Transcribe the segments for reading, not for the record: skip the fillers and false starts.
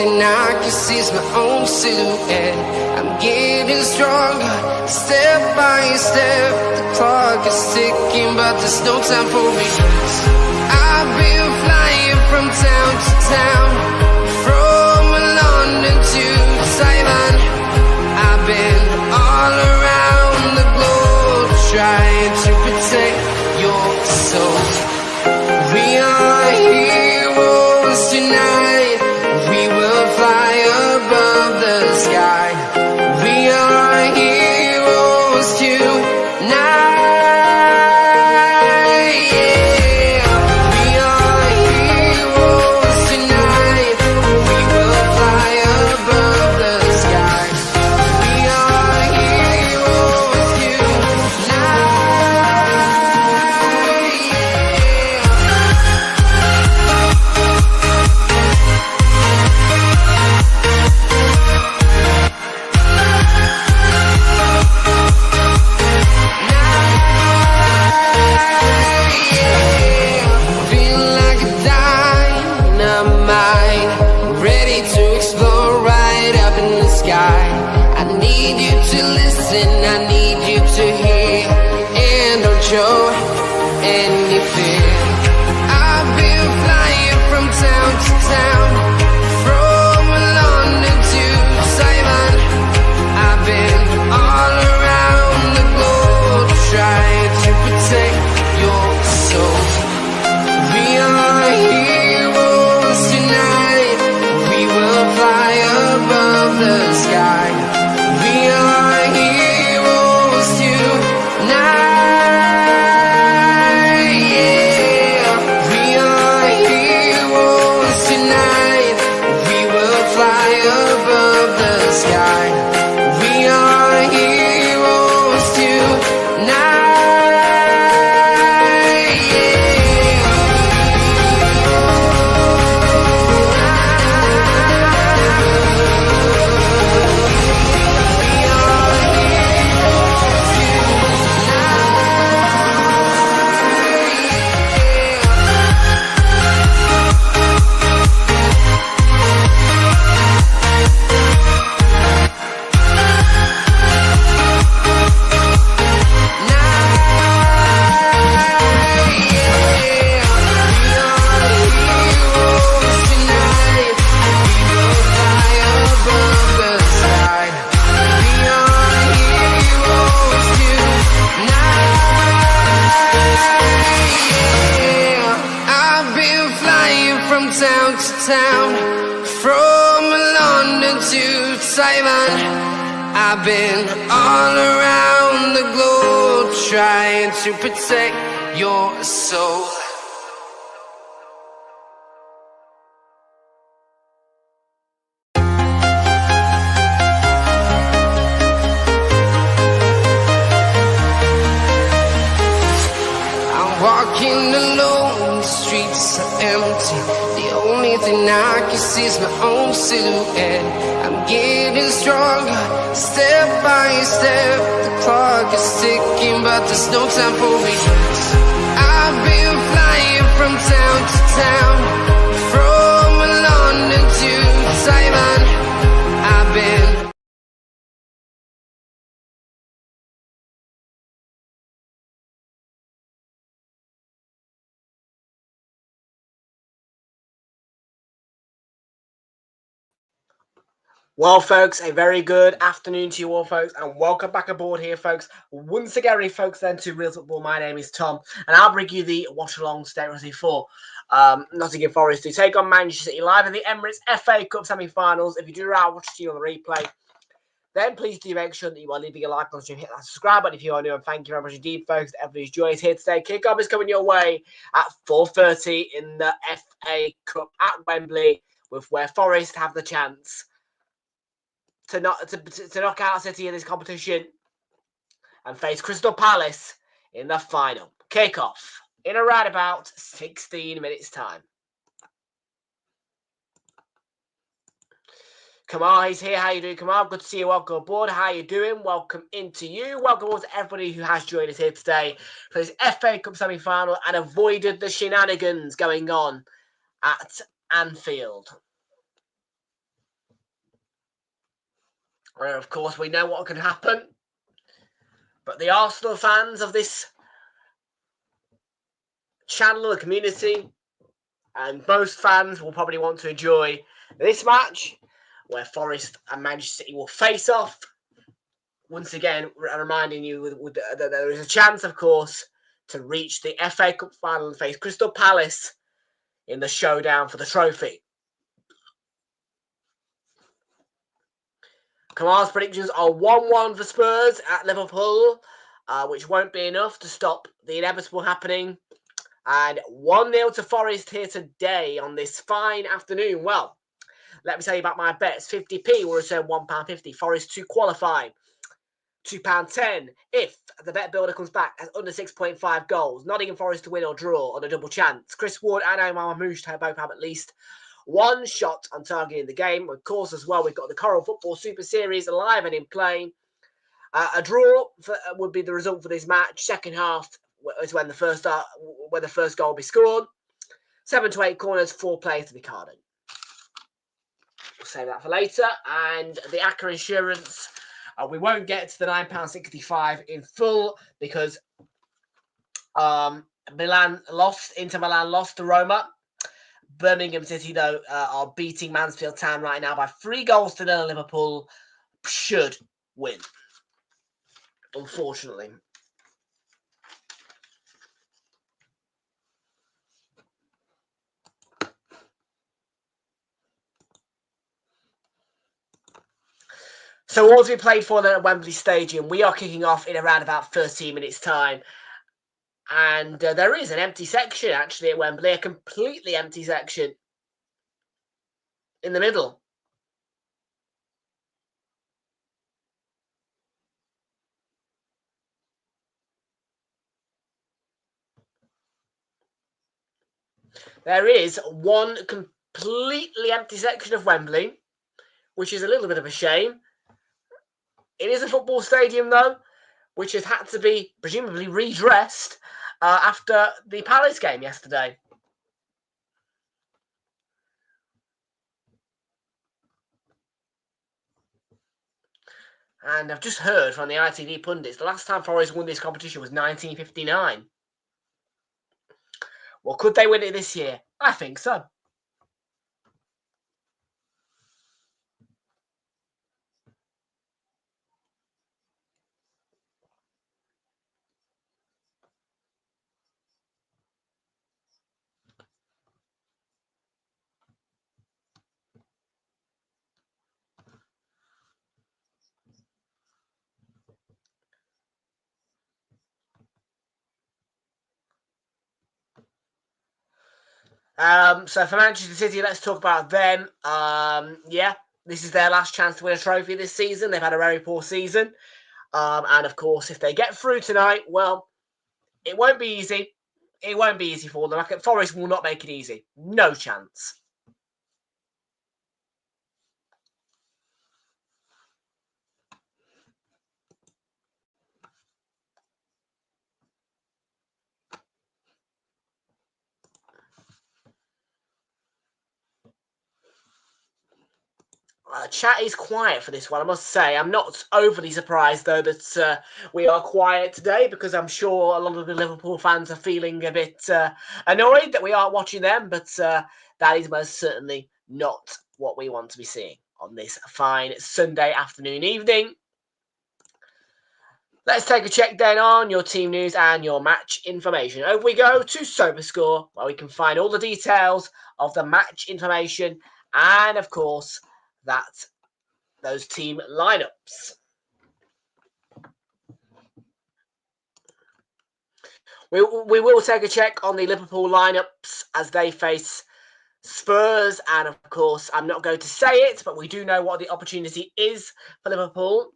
thing I can see is my own silhouette. I'm getting stronger, step by step. The clock is ticking, but there's no time for regrets. I've been flying from town to town, from London to Taiwan. I've been all around the globe, trying to protect your soul. We are heroes tonight. We will fly above the sky. We are heroes tonight. Yeah. We are heroes tonight. We will fly above the sky. We are heroes tonight. Feel like a dynamite, ready to explode right up in the sky. I need you to listen, I need you to hear, and don't show any fear. I've been flying from town to town, from London to Taiwan. I've been all around the globe, trying to protect your soul. We are heroes tonight. We will fly above the sky. We are heroes tonight. Yeah. We are heroes tonight. We will fly above the sky. We are heroes tonight. Town to town, from London to Taiwan. I've been all around the globe, trying to protect your soul. I'm walking alone, the streets are empty. The only thing I can see is my own silhouette. I'm getting stronger, step by step. The clock is ticking, but there's no time for regrets. I've been flying from town to town, from London to Taiwan. I've been Well, folks, a very good afternoon to you all, folks, and welcome back aboard here, folks. Once again, folks, then to Real Football. My name is Tom, and I'll bring you the watch-along today for Nottingham Forest to take on Manchester City live in the Emirates FA Cup semi-finals. If you do watch the on the replay, then please do make sure that you are leaving a like on the stream, hit that subscribe button if you are new, and thank you very much indeed, folks. Everybody's joining us here today. Kick-off is coming your way at 4:30 in the FA Cup at Wembley, with where Forest have the chance to knock out City in this competition and face Crystal Palace in the final. Kick-off in around about 16 minutes' time. Kamal, he's here. How you doing, Kamal? Good to see you. Welcome aboard. How you doing? Welcome into you. Welcome all to everybody who has joined us here today for this FA Cup semi-final and avoided the shenanigans going on at Anfield. Of course, we know what can happen. But the Arsenal fans of this channel, the community, and most fans will probably want to enjoy this match where Forest and Manchester City will face off. Once again, reminding you that there is a chance, of course, to reach the FA Cup final and face Crystal Palace in the showdown for the trophy. Kamal's predictions are 1-1 for Spurs at Liverpool, which won't be enough to stop the inevitable happening. And 1-0 to Forest here today on this fine afternoon. Well, let me tell you about my bets. 50p will return £1.50. Forest to qualify. £2.10 if the bet builder comes back as under 6.5 goals. Nottingham Forest to win or draw on a double chance. Chris Ward and Omar Mamouche both have at least one shot on target in the game. Of course, as well, we've got the Coral Football Super Series alive and in play. A draw would be the result for this match. Second half is when the first goal will be scored. 7 to 8 corners, 4 players to be carded. We'll save that for later. And the ACCA insurance, we won't get to the £9.65 in full because Inter Milan lost to Roma. Birmingham City, though, are beating Mansfield Town right now by 3-0. Liverpool should win, unfortunately. So all to be played for then at Wembley Stadium. We are kicking off in around about 13 minutes' time. And there is an empty section, actually, at Wembley. A completely empty section in the middle. There is one completely empty section of Wembley, which is a little bit of a shame. It is a football stadium, though, which has had to be presumably redressed after the Palace game yesterday. And I've just heard from the ITV pundits, the last time Forest won this competition was 1959. Well, could they win it this year? I think so. So for Manchester City, let's talk about them. Yeah, this is their last chance to win a trophy this season. They've had a very poor season. And of course, if they get through tonight, well, it won't be easy. It won't be easy for them. Forest will not make it easy. No chance. Chat is quiet for this one, I must say. I'm not overly surprised, though, that we are quiet today, because I'm sure a lot of the Liverpool fans are feeling a bit annoyed that we aren't watching them, but that is most certainly not what we want to be seeing on this fine Sunday afternoon evening. Let's take a check then on your team news and your match information. Over we go to SoberScore, where we can find all the details of the match information and, of course, those team lineups. We will take a check on the Liverpool lineups as they face Spurs, and of course, I'm not going to say it, but we do know what the opportunity is for Liverpool.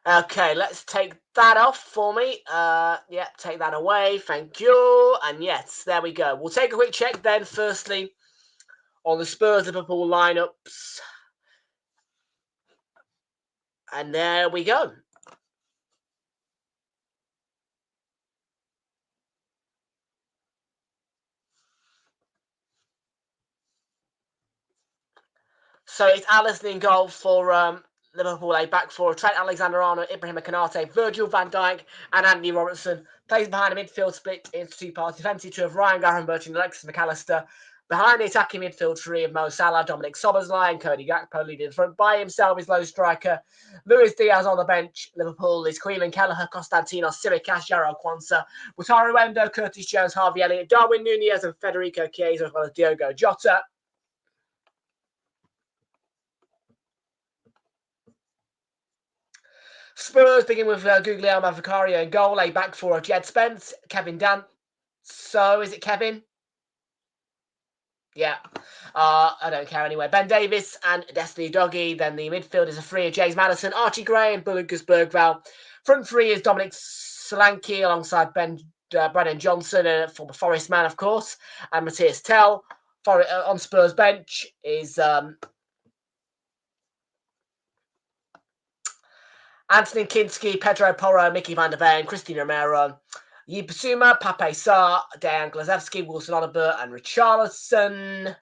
Okay, let's take that off for me. Yeah, take that away. Thank you. And yes, there we go. We'll take a quick check then, firstly, on the Spurs Liverpool lineups. And there we go. So it's Alisson in goal for Liverpool. A back four: Trent Alexander-Arnold, Ibrahim Konate, Virgil van Dijk, and Andy Robertson. Plays behind a midfield split into two parts. Defensive two of Ryan Gravenberch and Alexis McAllister. Behind the attacking midfield three of Mo Salah, Dominic Szoboszlai, and Cody Gakpo leading in front. By himself is low striker Luis Diaz on the bench. Liverpool is Quinlan Kelleher, Konstantinos Tsimikas, Jarrell Quansah, Wataru Endo, Curtis Jones, Harvey Elliott, Darwin Nunez, and Federico Chiesa, as well as Diogo Jota. Spurs begin with Guglielmo Vicario in goal, a back four of Jed Spence, Kevin Dant. So is it Kevin? Yeah. I don't care anyway. Ben Davis and Destiny Doggy. Then the midfield is a three of James Maddison, Archie Gray, and Lucas Bergvall. Front three is Dominic Solanke alongside Brennan Johnson, former Forest man, of course, and Matthias Tell. On Spurs bench is Anthony Kinski, Pedro Porro, Mickey van der Ven, Christine Romero, Yi Basuma, Pape Sarr, Dejan Glazewski, Wilson Oliver, and Richarlison.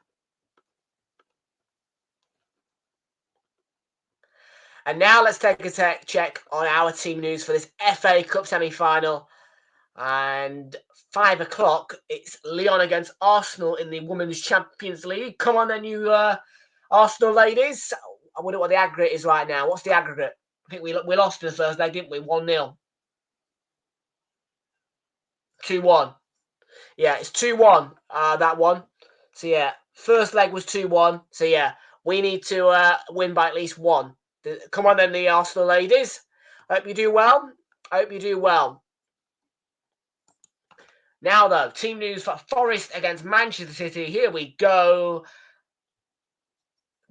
And now let's take a check on our team news for this FA Cup semi-final. And 5 o'clock, it's Lyon against Arsenal in the Women's Champions League. Come on then, you Arsenal ladies. I wonder what the aggregate is right now. What's the aggregate? I think we lost in the first leg, didn't we? 1-0. 2-1. Yeah, it's 2-1, that one. So, yeah, first leg was 2-1. So, yeah, we need to win by at least one. Come on then, the Arsenal ladies. Hope you do well. Hope you do well. Now, though, team news for Forest against Manchester City. Here we go.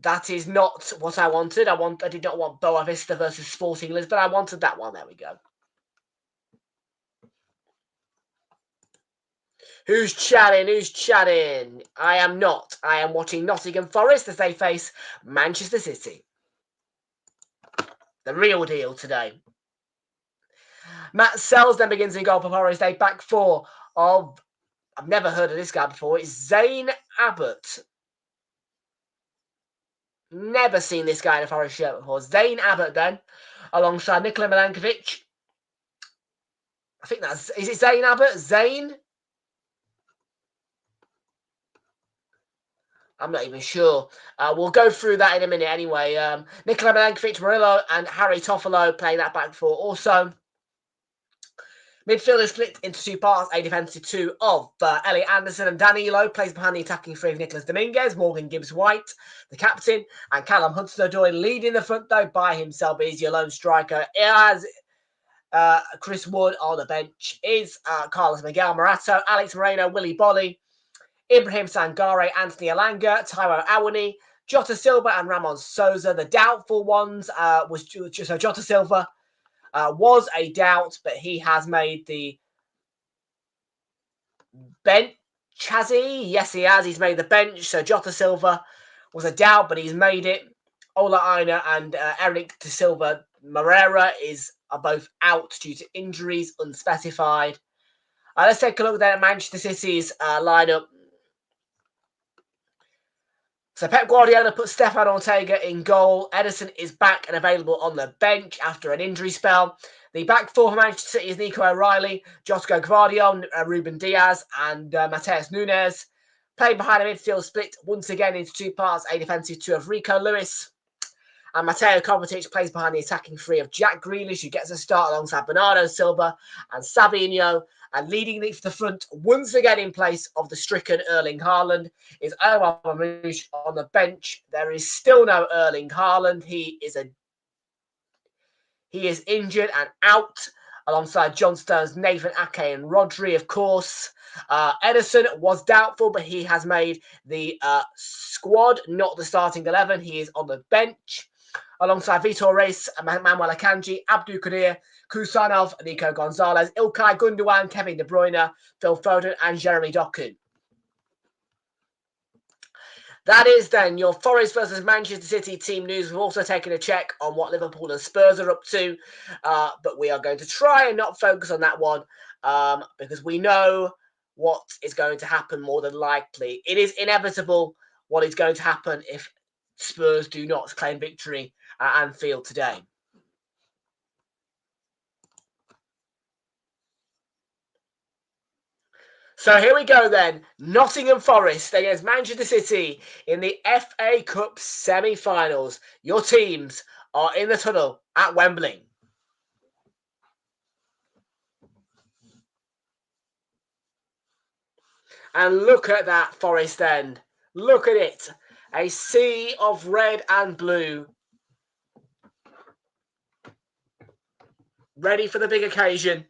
That is not what I wanted. I did not want Boa Vista versus Sporting Lisbon. I wanted that one. There we go. Who's chatting? Who's chatting? I am not. I am watching Nottingham Forest as they face Manchester City. The real deal today. Matt Sells then begins in goal for Forest. A back four of... I've never heard of this guy before. It's Zane Abbott. Never seen this guy in a Forest shirt before. Zane Abbott then, alongside Nikola Milankovic. I think that's... Is it Zane Abbott? Zane? I'm not even sure. We'll go through that in a minute anyway. Nikola Milankovic, Murillo, and Harry Toffolo playing that back four. Also, midfield is split into two parts. A defensive two of Elliot Anderson and Danilo plays behind the attacking three of Nicholas Dominguez, Morgan Gibbs-White, the captain, and Callum Hudson-Odoi leading the front though by himself is your lone striker. As Chris Wood on the bench is Carlos Miguel Morato, Alex Moreno, Willy Bolly, Ibrahim Sangare, Anthony Alanga, Taiwo Awani, Jota Silva, and Ramon Souza. The doubtful ones was just Jota Silva was a doubt, but he has made the bench. Has he? Yes, he has. He's made the bench. So Jota Silva was a doubt, but he's made it. Ola Aina and Eric De Silva Moreira are both out due to injuries, unspecified. Let's take a look then at Manchester City's lineup. So Pep Guardiola put Stefan Ortega in goal. Ederson is back and available on the bench after an injury spell. The back four for Manchester City is Nico O'Reilly, Josko Gvardiol, Ruben Diaz, and Mateus Nunes. Playing behind a midfield split once again into two parts, a defensive two of Rico Lewis. And Mateo Kovacic plays behind the attacking three of Jack Grealish, who gets a start alongside Bernardo Silva and Savinho. And leading the front once again in place of the stricken Erling Haaland is Omar Mamouche on the bench. There is still no Erling Haaland. He is injured and out alongside John Stones, Nathan Ake and Rodri, of course. Ederson was doubtful, but he has made the squad, not the starting 11. He is on the bench alongside Vitor Reis, Manuel Akanji, Abdul Qadir, Kusanov, Nico Gonzalez, Ilkay Gundogan, Kevin De Bruyne, Phil Foden, and Jeremy Doku. That is then your Forest versus Manchester City team news. We've also taken a check on what Liverpool and Spurs are up to, but we are going to try and not focus on that one because we know what is going to happen more than likely. It is inevitable what is going to happen if Spurs do not claim victory at Anfield today. So here we go then. Nottingham Forest against Manchester City in the FA Cup semi-finals. Your teams are in the tunnel at Wembley. And look at that Forest end. Look at it. A sea of red and blue. Ready for the big occasion.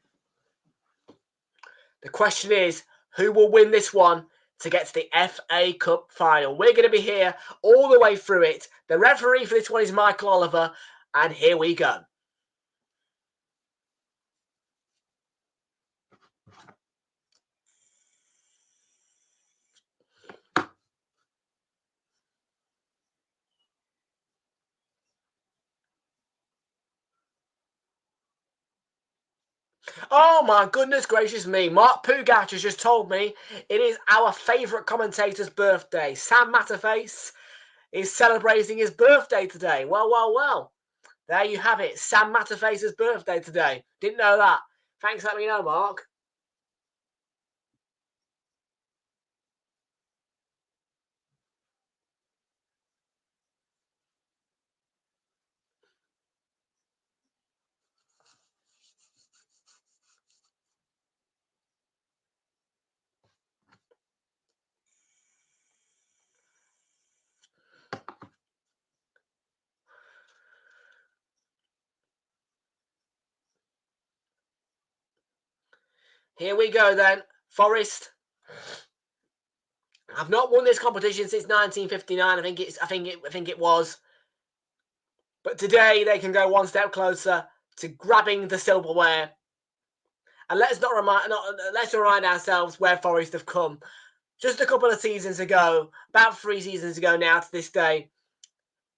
The question is, who will win this one to get to the FA Cup final? We're going to be here all the way through it. The referee for this one is Michael Oliver, and here we go. Oh my goodness gracious me. Mark Pugach has just told me it is our favourite commentator's birthday. Sam Matterface is celebrating his birthday today. Well. There you have it. Sam Matterface's birthday today. Didn't know that. Thanks for letting me know, Mark. Here we go then. Forest have not won this competition since 1959. I think it was. But today they can go one step closer to grabbing the silverware. And let's remind ourselves where Forest have come. Just a couple of seasons ago, about 3 seasons ago now to this day,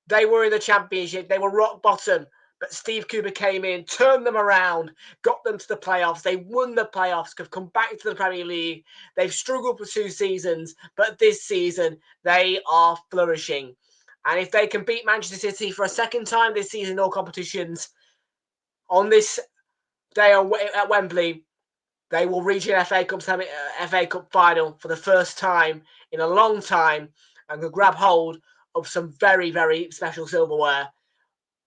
they were in the Championship. They were rock bottom. But Steve Cooper came in, turned them around, got them to the playoffs. They won the playoffs, have come back to the Premier League. They've struggled for 2 seasons, but this season they are flourishing. And if they can beat Manchester City for a second time this season in all competitions, on this day at Wembley, they will reach an FA Cup final for the first time in a long time and will grab hold of some very, very special silverware,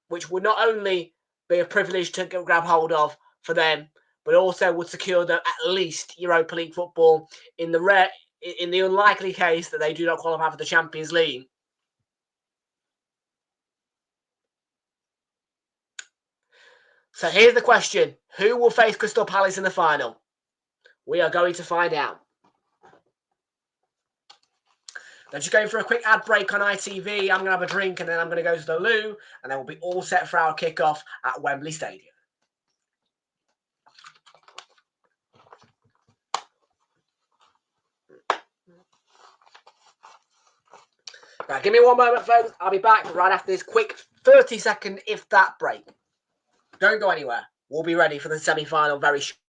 which would not only be a privilege to grab hold of for them, but also would secure them at least Europa League football in the unlikely case that they do not qualify for the Champions League. So here's the question. Who will face Crystal Palace in the final? We are going to find out. Then just going for a quick ad break on ITV. I'm going to have a drink and then I'm going to go to the loo and then we'll be all set for our kickoff at Wembley Stadium. Right, give me one moment, folks. I'll be back right after this quick 30-second, if that, break. Don't go anywhere. We'll be ready for the semi-final very shortly.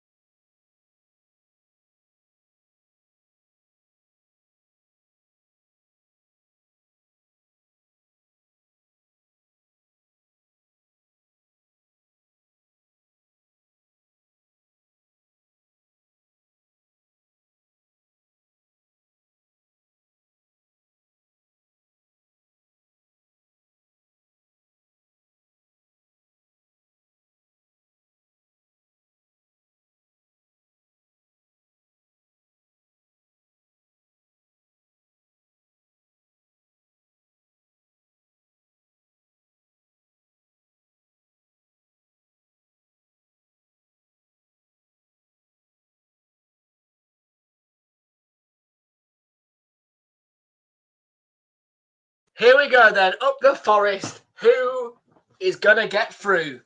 Here we go then, up the Forest. Who is going to get through?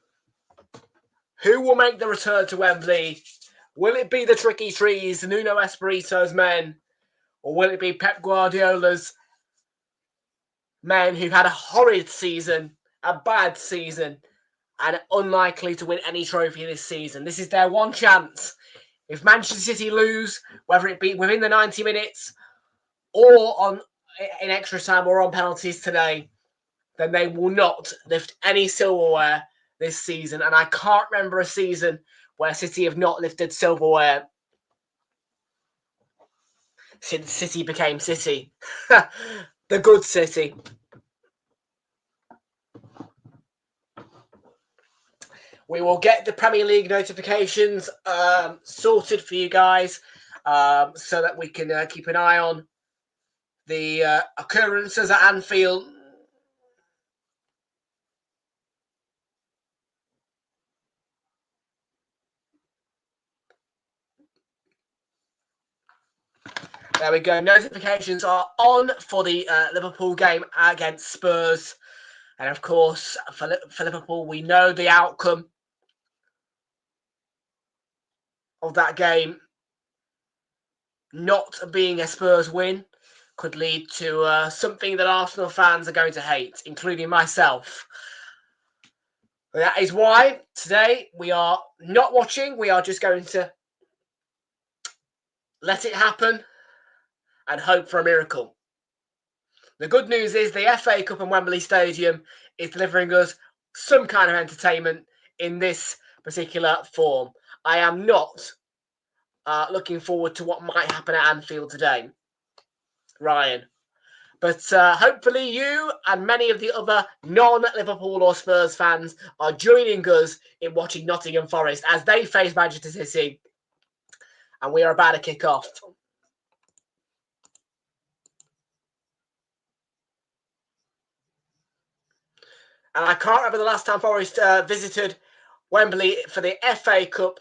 Who will make the return to Wembley? Will it be the Tricky Trees, Nuno Espirito's men? Or will it be Pep Guardiola's men who've had a horrid season, a bad season, and unlikely to win any trophy this season. This is their one chance. If Manchester City lose, whether it be within the 90 minutes or in extra time or on penalties today, then they will not lift any silverware this season. And I can't remember a season where City have not lifted silverware since City became City. The good City. We will get the Premier League notifications sorted for you guys so that we can keep an eye on the occurrences at Anfield. There we go. Notifications are on for the Liverpool game against Spurs. And of course, for Liverpool, we know the outcome of that game not being a Spurs win could lead to something that Arsenal fans are going to hate, including myself. That is why today we are not watching. We are just going to let it happen and hope for a miracle. The good news is the FA Cup and Wembley Stadium is delivering us some kind of entertainment in this particular form. I am not looking forward to what might happen at Anfield today, Ryan. But hopefully you and many of the other non-Liverpool or Spurs fans are joining us in watching Nottingham Forest as they face Manchester City. And we are about to kick off. And I can't remember the last time Forest visited Wembley for the FA Cup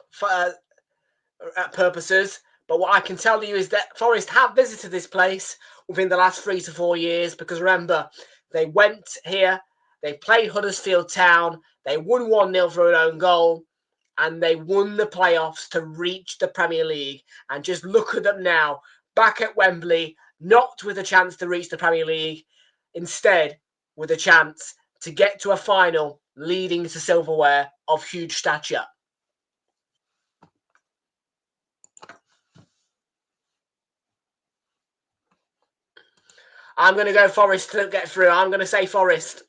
purposes. But what I can tell you is that Forest have visited this place within the last 3 to 4 years. Because remember, they went here, they played Huddersfield Town, they won 1-0 for an own goal, and they won the playoffs to reach the Premier League. And just look at them now, back at Wembley, not with a chance to reach the Premier League, instead with a chance to get to a final leading to silverware of huge stature. I'm going to go Forest to get through. I'm going to say Forest.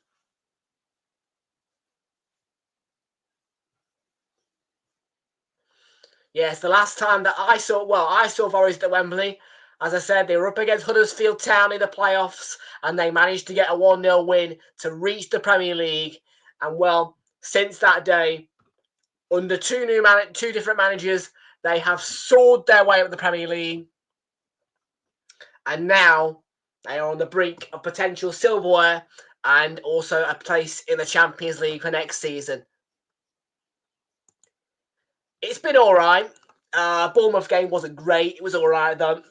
Yes, the last time that I saw Forest at Wembley. As I said, they were up against Huddersfield Town in the playoffs, and they managed to get a 1-0 win to reach the Premier League. And well, since that day, under two different managers, they have soared their way up the Premier League. And now they are on the brink of potential silverware and also a place in the Champions League for next season. It's been all right. Bournemouth game wasn't great. It was all right, though.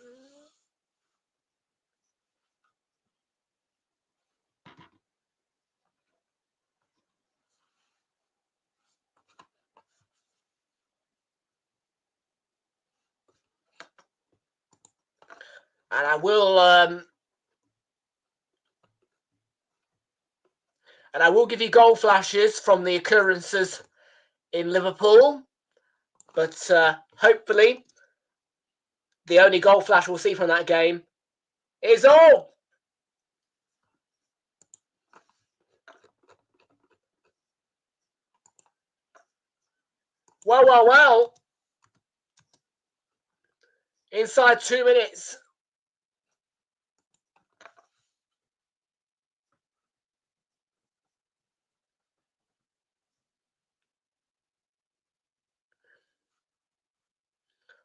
And I will give you goal flashes from the occurrences in Liverpool. But hopefully, the only goal flash we'll see from that game is all. Well. Inside 2 minutes.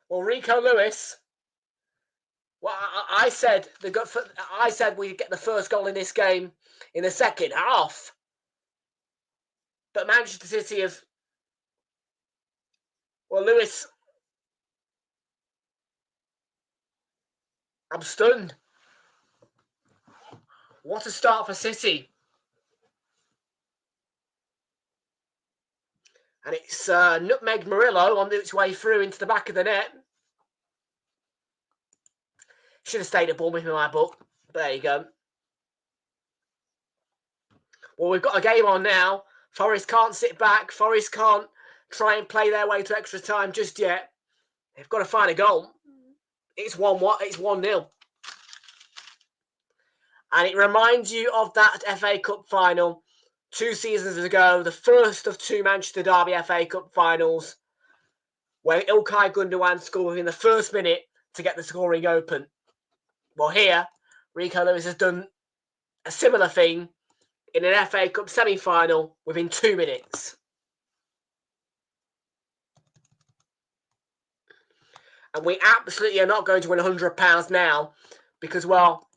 Well, Rico Lewis. Well, I said we'd get the first goal in this game in the second half. But Manchester City have... Well, Lewis... I'm stunned. What a start for City. And it's Nutmeg Murillo on its way through into the back of the net. Should have stayed at Bournemouth in my book. But there you go. Well, we've got a game on now. Forest can't sit back. Forest can't try and play their way to extra time just yet. They've got to find a goal. It's 1-1. It's 1-0. And it reminds you of that FA Cup final 2 seasons ago, the first of 2 Manchester Derby FA Cup finals, where Ilkay Gundogan scored within the first minute to get the scoring open. Well, here, Rico Lewis has done a similar thing in an FA Cup semi-final within 2 minutes. And we absolutely are not going to win £100 now because, well,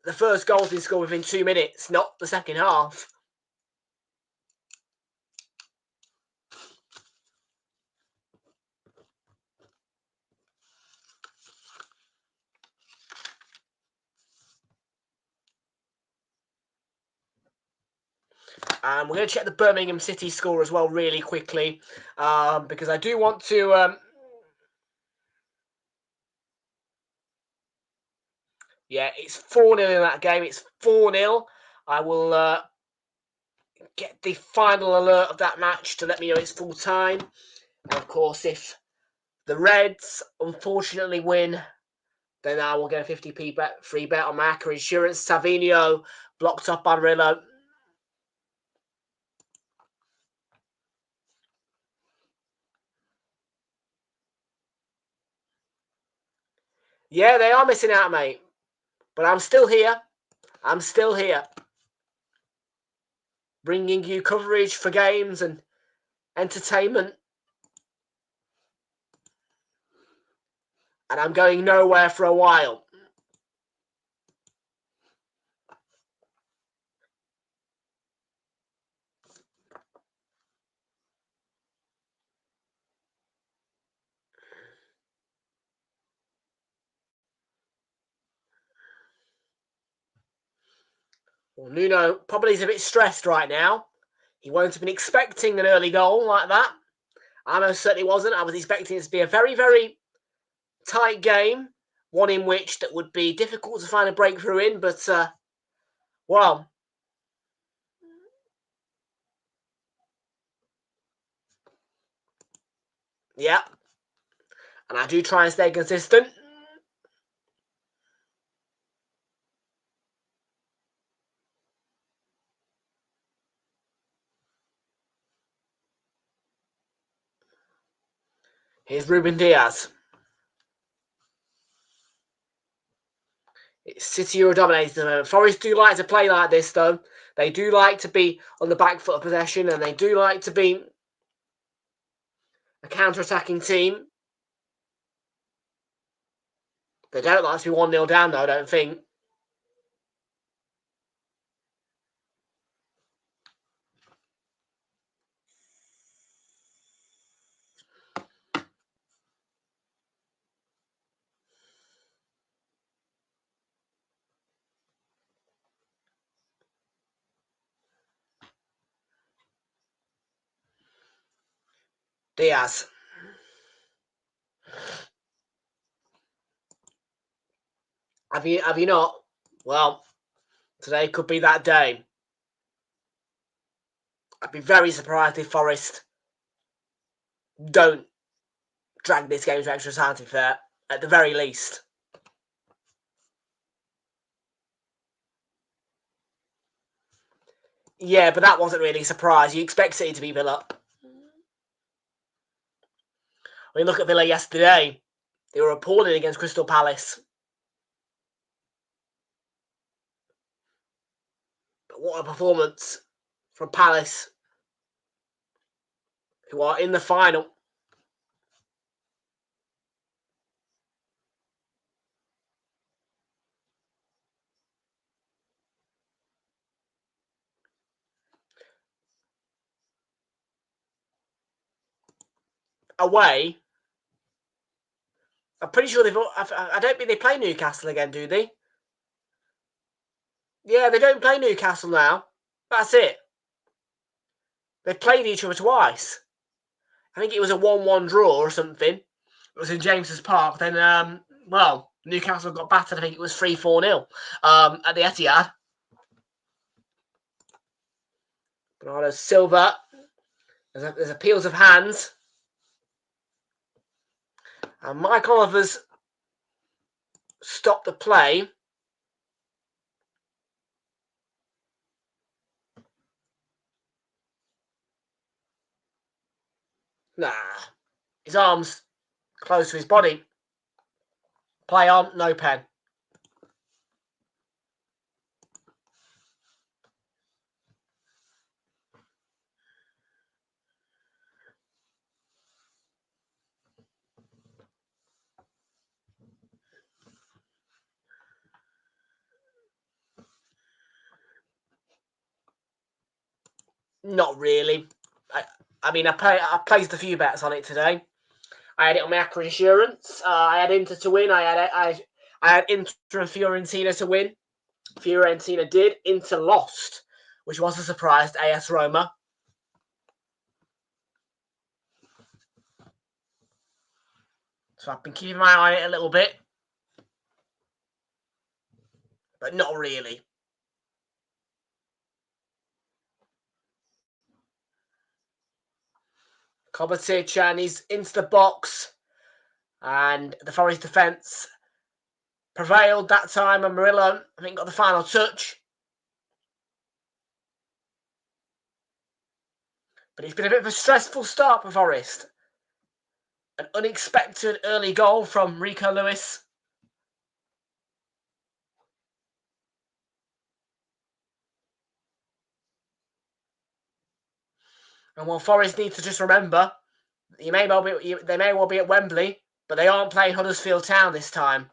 the first goal's been scored within 2 minutes, not the second half. We're going to check the Birmingham City score as well really quickly because I do want to... yeah, it's 4-0 in that game. It's 4-0. I will get the final alert of that match to let me know it's full time. And of course, if the Reds unfortunately win, then I will get a 50p free bet on my Acca Insurance. Savinho blocked up by Rillo. Yeah, they are missing out, mate. But I'm still here. I'm still here. Bringing you coverage for games and entertainment. And I'm going nowhere for a while. Well, Nuno probably is a bit stressed right now. He won't have been expecting an early goal like that. I most certainly wasn't. I was expecting it to be a very, very tight game. One in which that would be difficult to find a breakthrough in. But, well... yeah. And I do try and stay consistent. Here's Ruben Diaz. It's City who are dominating at the moment. Forest do like to play like this, though. They do like to be on the back foot of possession, and they do like to be a counter-attacking team. They don't like to be 1-0 down, though, I don't think. Diaz. Have you not? Well, today could be that day. I'd be very surprised if Forest don't drag this game to extra time, to be fair, at the very least. Yeah, but that wasn't really a surprise. You expect City to be Villa. When you look at Villa yesterday, they were appalling against Crystal Palace. But what a performance from Palace, who are in the final. Away, I'm pretty sure I don't think they play Newcastle again, do they? Yeah, they don't play Newcastle now. That's it. They played each other twice. I think it was a 1-1 draw or something. It was in James's Park. Then, well, Newcastle got battered. I think it was 3-4-0 at the Etihad. Bernardo Silva. There's appeals of hands. And Mike Oliver's stopped the play. Nah. His arm's close to his body. Play on, no pen. Not really. I mean, I placed a few bets on it today. I had it on my accurate assurance. I had Inter to win. I had Inter and Fiorentina to win. Fiorentina did. Inter lost, which was a surprise to AS Roma. So I've been keeping my eye on it a little bit, but not really. Kovacic, and he's into the box, and the Forest defence prevailed that time, and Murillo, I think, got the final touch. But it's been a bit of a stressful start for Forest. An unexpected early goal from Rico Lewis. And while Forest need to just remember, they may well be at Wembley, but they aren't playing Huddersfield Town this time.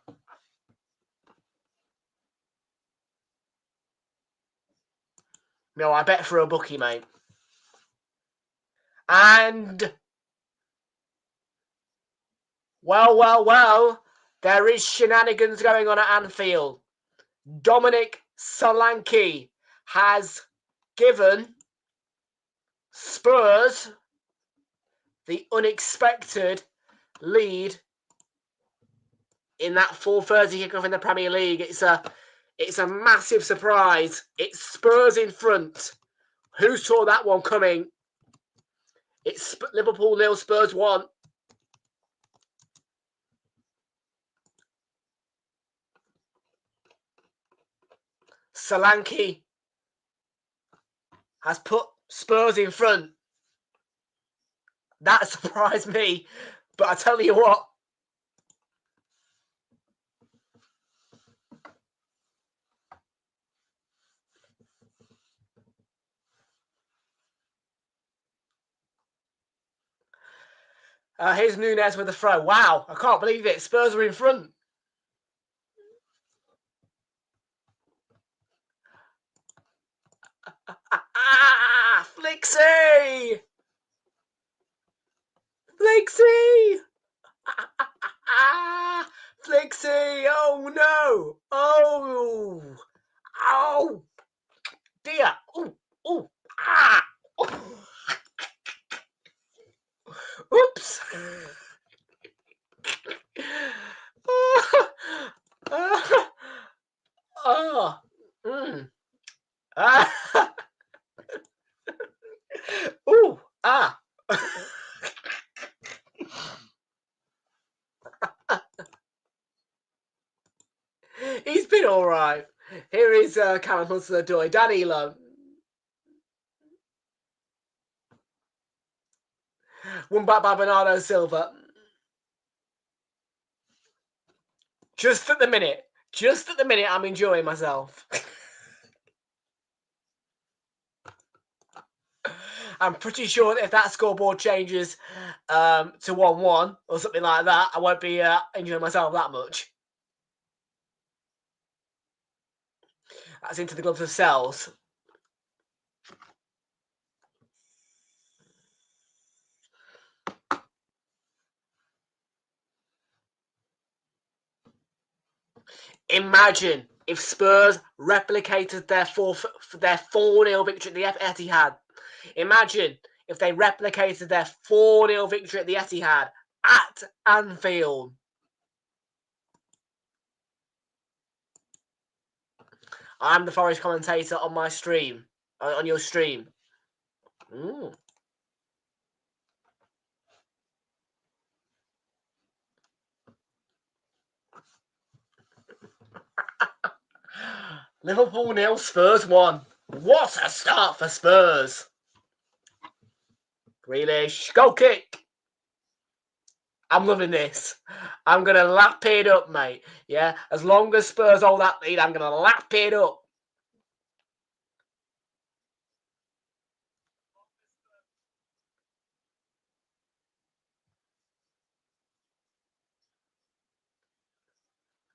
No, I bet for a bookie, mate. And well, there is shenanigans going on at Anfield. Dominic Solanke has given Spurs the unexpected lead in that 4:30 kickoff in the Premier League. It's a massive surprise. It's Spurs in front. Who saw that one coming? It's Liverpool 0, Spurs 1. Solanke has put Spurs in front. That surprised me, but I tell you what. Here's Nunez with the throw. Wow, I can't believe it. Spurs are in front. Flixie! Flixie! Flixie! Oh no! Oh! Oh! Dear! Oh! Oh! Ah! Oops! Oh! Mm. Ah! Ooh! Ah! He's been all right. Here is Callum Hudson-Odoi, Danilo. Won back by Bernardo Silva. Just at the minute, I'm enjoying myself. I'm pretty sure that if that scoreboard changes to 1-1 or something like that, I won't be enjoying myself that much. That's into the gloves of cells. Imagine if Spurs replicated their 4-0 victory at the Etihad. Imagine if they replicated their 4-0 victory at the Etihad at Anfield. I'm the Forest commentator on my stream, on your stream. Liverpool 0, Spurs 1. What a start for Spurs. Grealish, goal kick. I'm loving this. I'm going to lap it up, mate. Yeah, as long as Spurs hold that lead, I'm going to lap it up.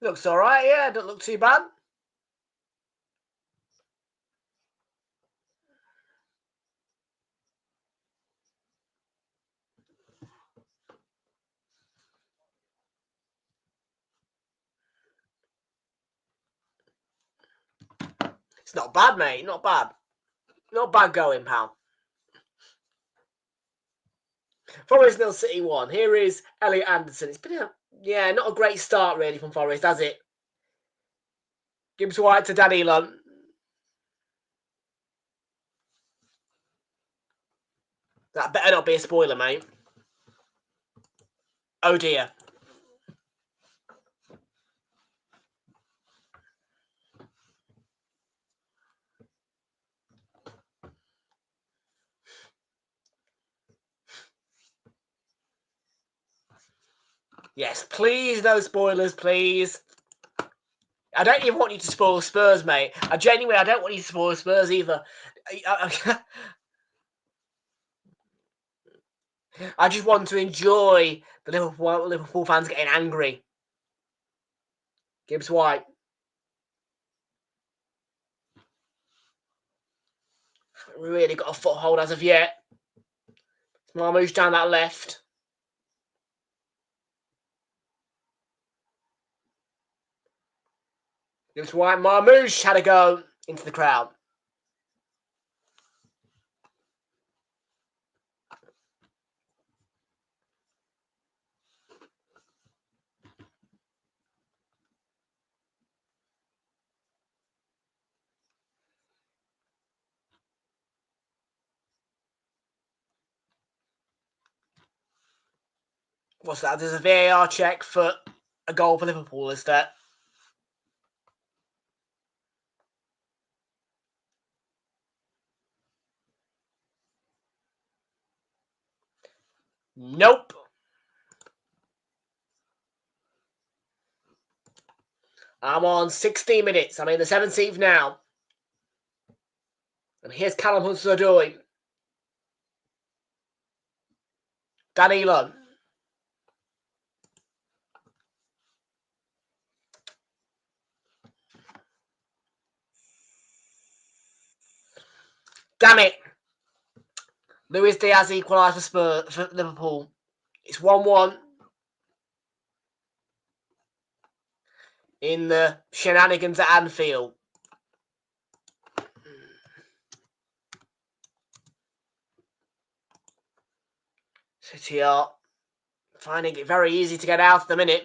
Looks all right, yeah. Don't look too bad. It's not bad, mate. Not bad. Not bad going, pal. Forest 0, City 1. Here is Elliot Anderson. It's been not a great start, really, from Forest, has it? Gibbs White to Danny Lunt. That better not be a spoiler, mate. Oh, dear. Yes, please, no spoilers, please. I don't even want you to spoil Spurs, mate. I don't want you to spoil Spurs either. I just want to enjoy the Liverpool fans getting angry. Gibbs White. Really got a foothold as of yet. Marmouche down that left. Gibbs White. Marmouche had a go into the crowd. What's that? There's a VAR check for a goal for Liverpool, is that? Nope. I'm on 16 minutes. I'm in the 17th now. And here's Callum Hudson-Odoi. Danny Lunt. Damn it. Luis Diaz equalised for Liverpool. It's 1-1. In the shenanigans at Anfield. City are finding it very easy to get out at the minute.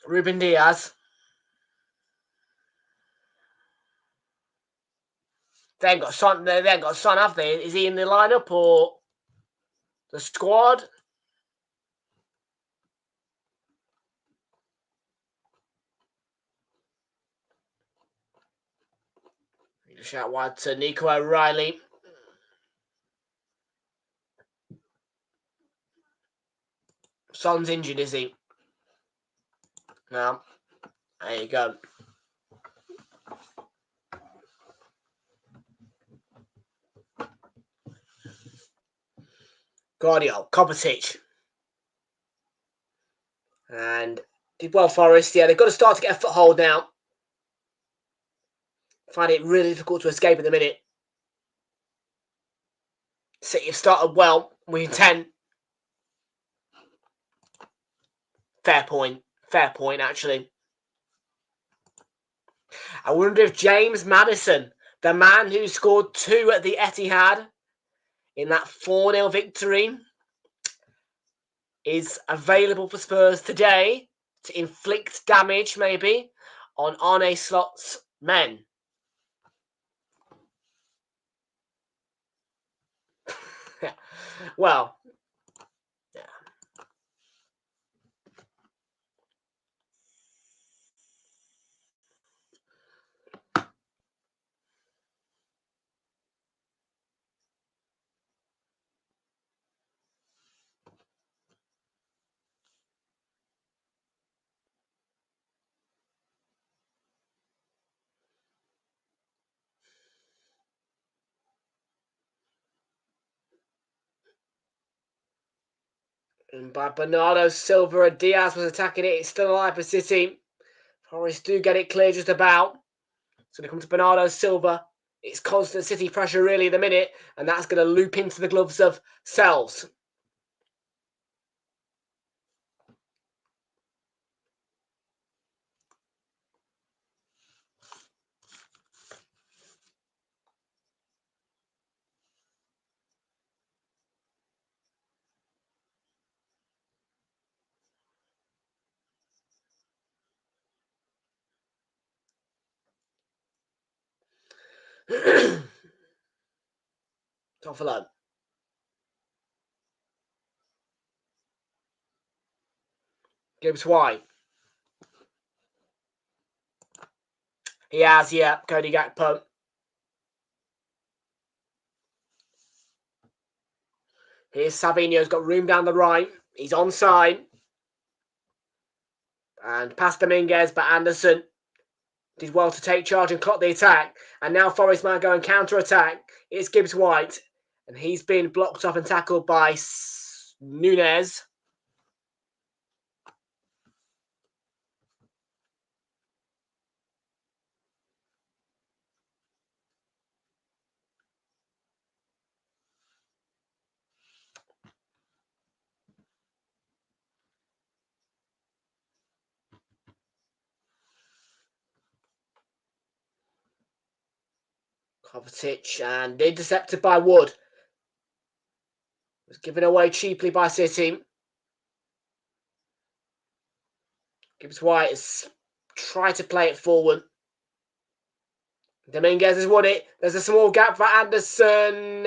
Ruben Diaz. They ain't got Son, have they? Is he in the lineup or the squad? Shout wide to Nico O'Reilly. Son's injured, is he? No. There you go. Guardiola, Kovacic. And did well, Forest. Yeah, they've got to start to get a foothold now. Find it really difficult to escape at the minute. City have started well. We 10. Fair point. Fair point, actually. I wonder if James Maddison, the man who scored 2 at the Etihad in that 4-0 victory, is available for Spurs today to inflict damage, maybe, on Arne Slot's men. Well, yeah. And by Bernardo Silva and Diaz was attacking it. It's still alive for City. Forest do get it clear just about. So they come to Bernardo Silva. It's constant City pressure really at the minute, and that's going to loop into the gloves of Sells. Toffolo. Gibbs White. He has, yeah, Cody Gakpo. Here's Savinho's got room down the right. He's onside. And past Dominguez, but Anderson did well to take charge and clock the attack. And now Forest might go and counter-attack. It's Gibbs White. And he's been blocked off and tackled by Nunez. Kovacic and intercepted by Wood. Was given away cheaply by City. Gibbs White has tried to play it forward. Dominguez has won it. There's a small gap for Anderson.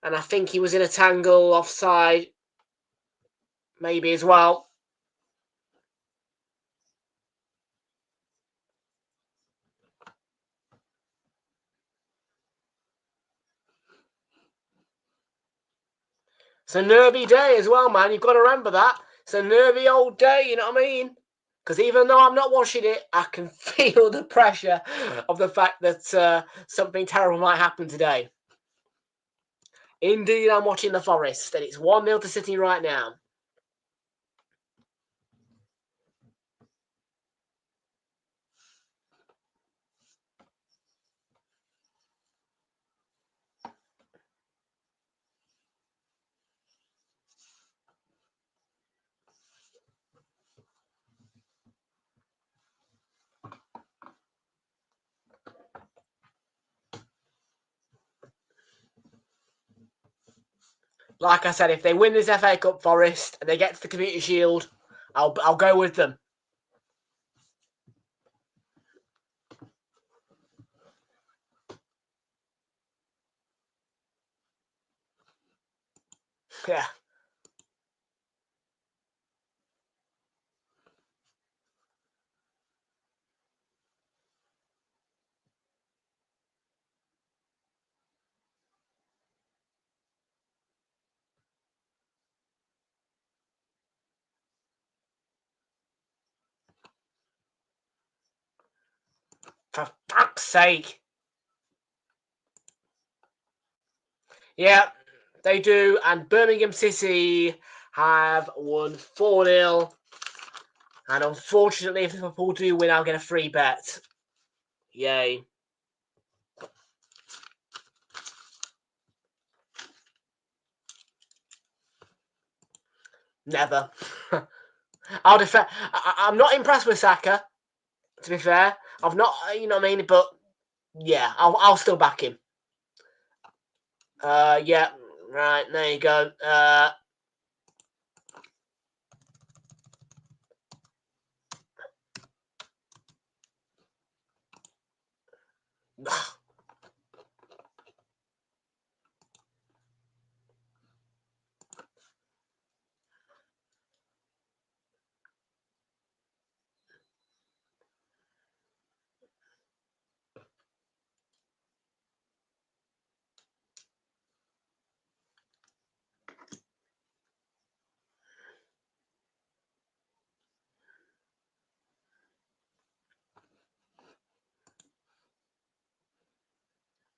And I think he was in a tangle offside. Maybe as well. It's a nervy day as well, man. You've got to remember that. It's a nervy old day, you know what I mean? Because even though I'm not watching it, I can feel the pressure of the fact that something terrible might happen today. Indeed, I'm watching the Forest, and it's 1-0 to City right now. Like I said, if they win this FA Cup, Forest, and they get to the Community Shield, I'll go with them. Yeah. For fuck's sake. Yeah, they do. And Birmingham City have won 4-0. And unfortunately, if Liverpool do win, I'll get a free bet. Yay. Never. I'll defend. I'm not impressed with Saka, to be fair. I've not, you know what I mean? But Yeah, I'll still back him. Yeah, right, there you go.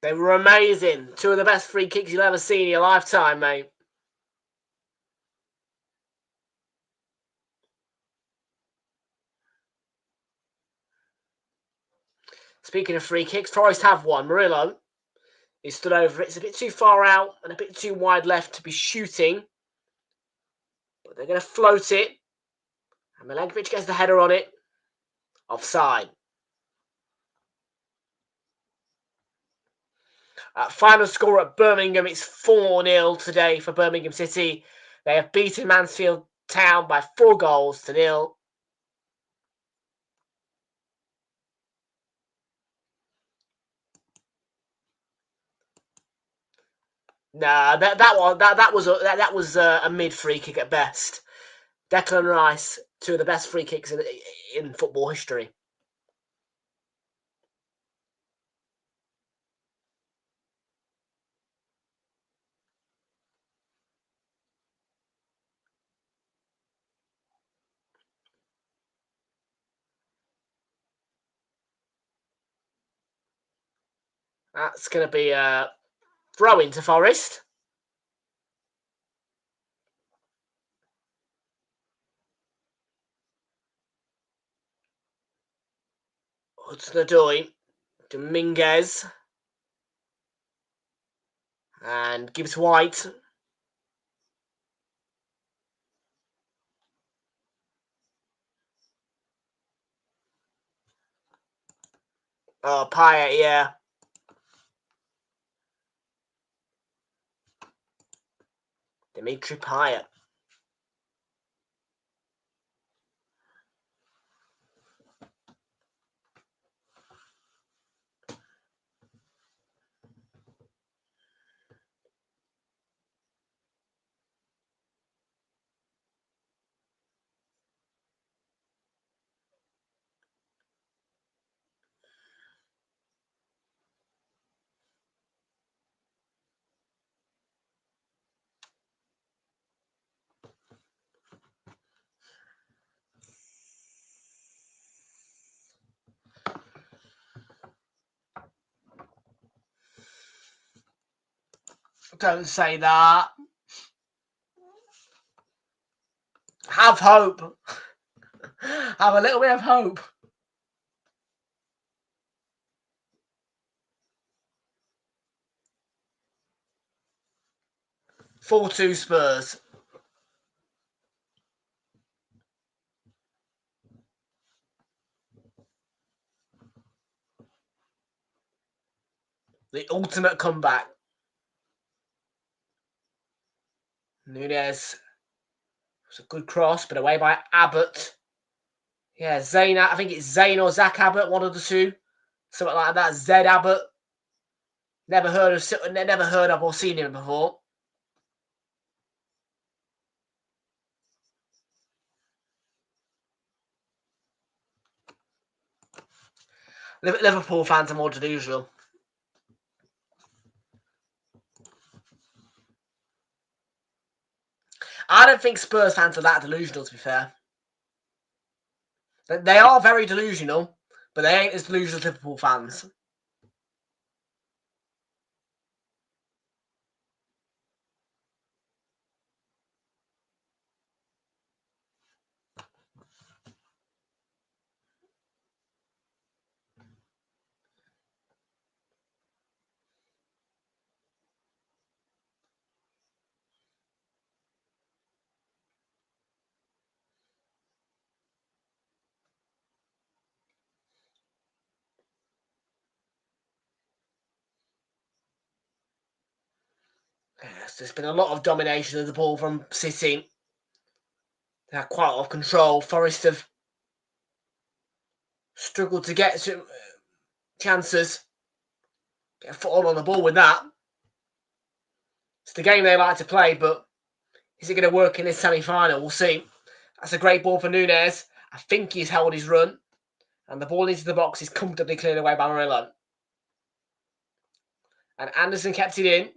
They were amazing. Two of the best free kicks you'll ever see in your lifetime, mate. Speaking of free kicks, Forest have one. Murillo, he stood over it. It's a bit too far out and a bit too wide left to be shooting. But they're going to float it. And Milenkovic gets the header on it. Offside. Final score at Birmingham, it's 4-0 today for Birmingham City. They have beaten Mansfield Town by 4 goals to 0. Nah, that was a mid free kick at best. Declan Rice, two of the best free kicks in football history. That's going to be a throw into Forest. Hudson-Odoi, Dominguez, and Gibbs White. Oh, Payet, yeah. Dimitri Payet. Don't say that. Have hope. Have a little bit of hope. 4-2 Spurs. The ultimate comeback. Nunez. It's a good cross, but away by Abbott. Yeah, Zayn. I think it's Zayn or Zach Abbott, one of the two. Something like that. Zed Abbott. Never heard of or seen him before. Liverpool fans are more delusional. I don't think Spurs fans are that delusional, to be fair. They are very delusional, but they ain't as delusional as Liverpool fans. Yes, there's been a lot of domination of the ball from City. They had quite a lot of control. Forest have struggled to get some chances. Get a foot on the ball with that. It's the game they like to play, but is it going to work in this semi-final? We'll see. That's a great ball for Nunes. I think he's held his run. And the ball into the box is comfortably cleared away by Murillo. And Anderson kept it in.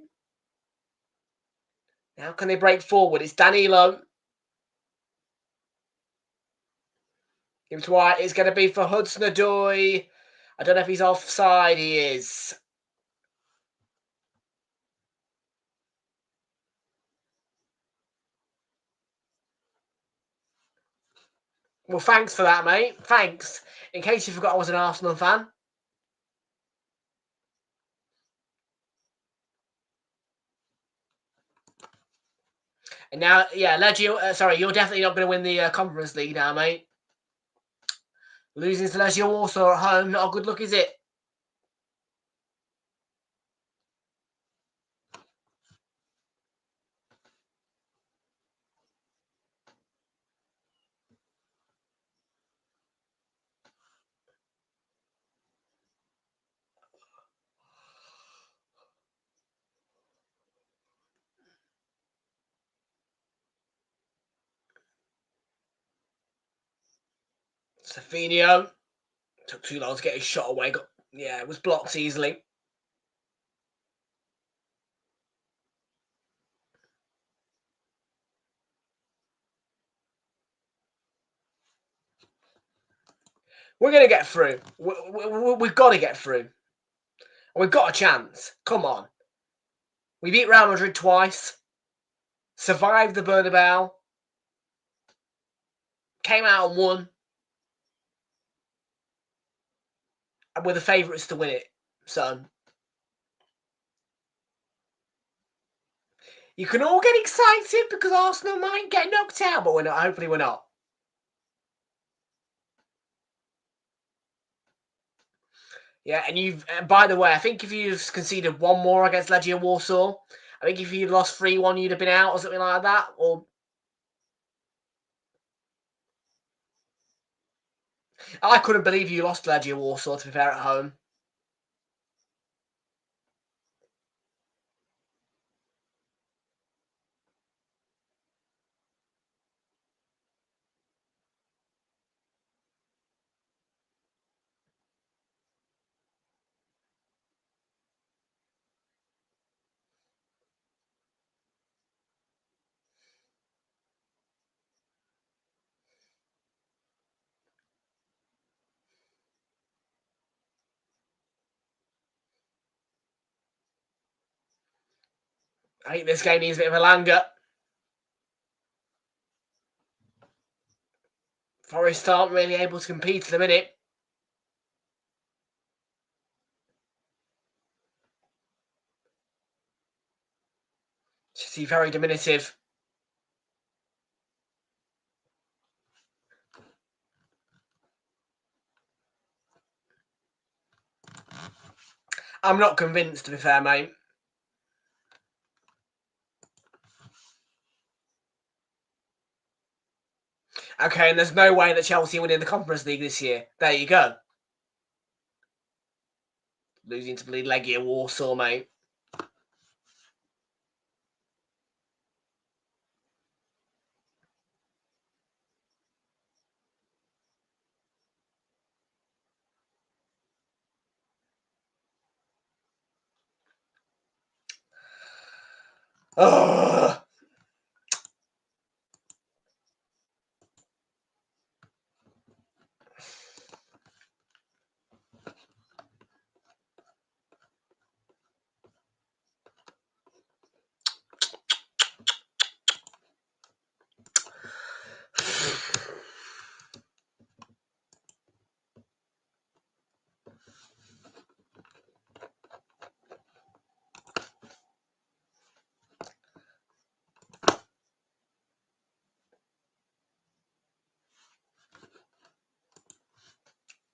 Now can they break forward? It's Danilo. Give to White. It's going to be for Hudson-Odoi. I don't know if he's offside. He is. Well, thanks for that, mate. Thanks. In case you forgot I was an Arsenal fan. And now, yeah, Leggio, sorry, you're definitely not going to win the Conference League now, mate. Losing to Leggio Warsaw at home, not a good look, is it? Safinio. Took too long to get his shot away. Yeah, it was blocked easily. We're going to get through. We've got to get through. We've got a chance. Come on. We beat Real Madrid twice. Survived the Bernabeu. Came out and won. And we're the favourites to win it. So you can all get excited because Arsenal might get knocked out, but we're not. Hopefully we're not. Yeah, and you've, by the way, I think if you've conceded one more against Legia Warsaw, I think if you'd lost 3-1, you'd have been out or something like that. Or I couldn't believe you lost Legia Warsaw, to be fair, at home. I think this game needs a bit of a langer. Forest aren't really able to compete at the minute. City very diminutive. I'm not convinced, to be fair, mate. Okay, and there's no way that Chelsea win in the Conference League this year. There you go. Losing to bleed Legia Warsaw, mate. Ugh.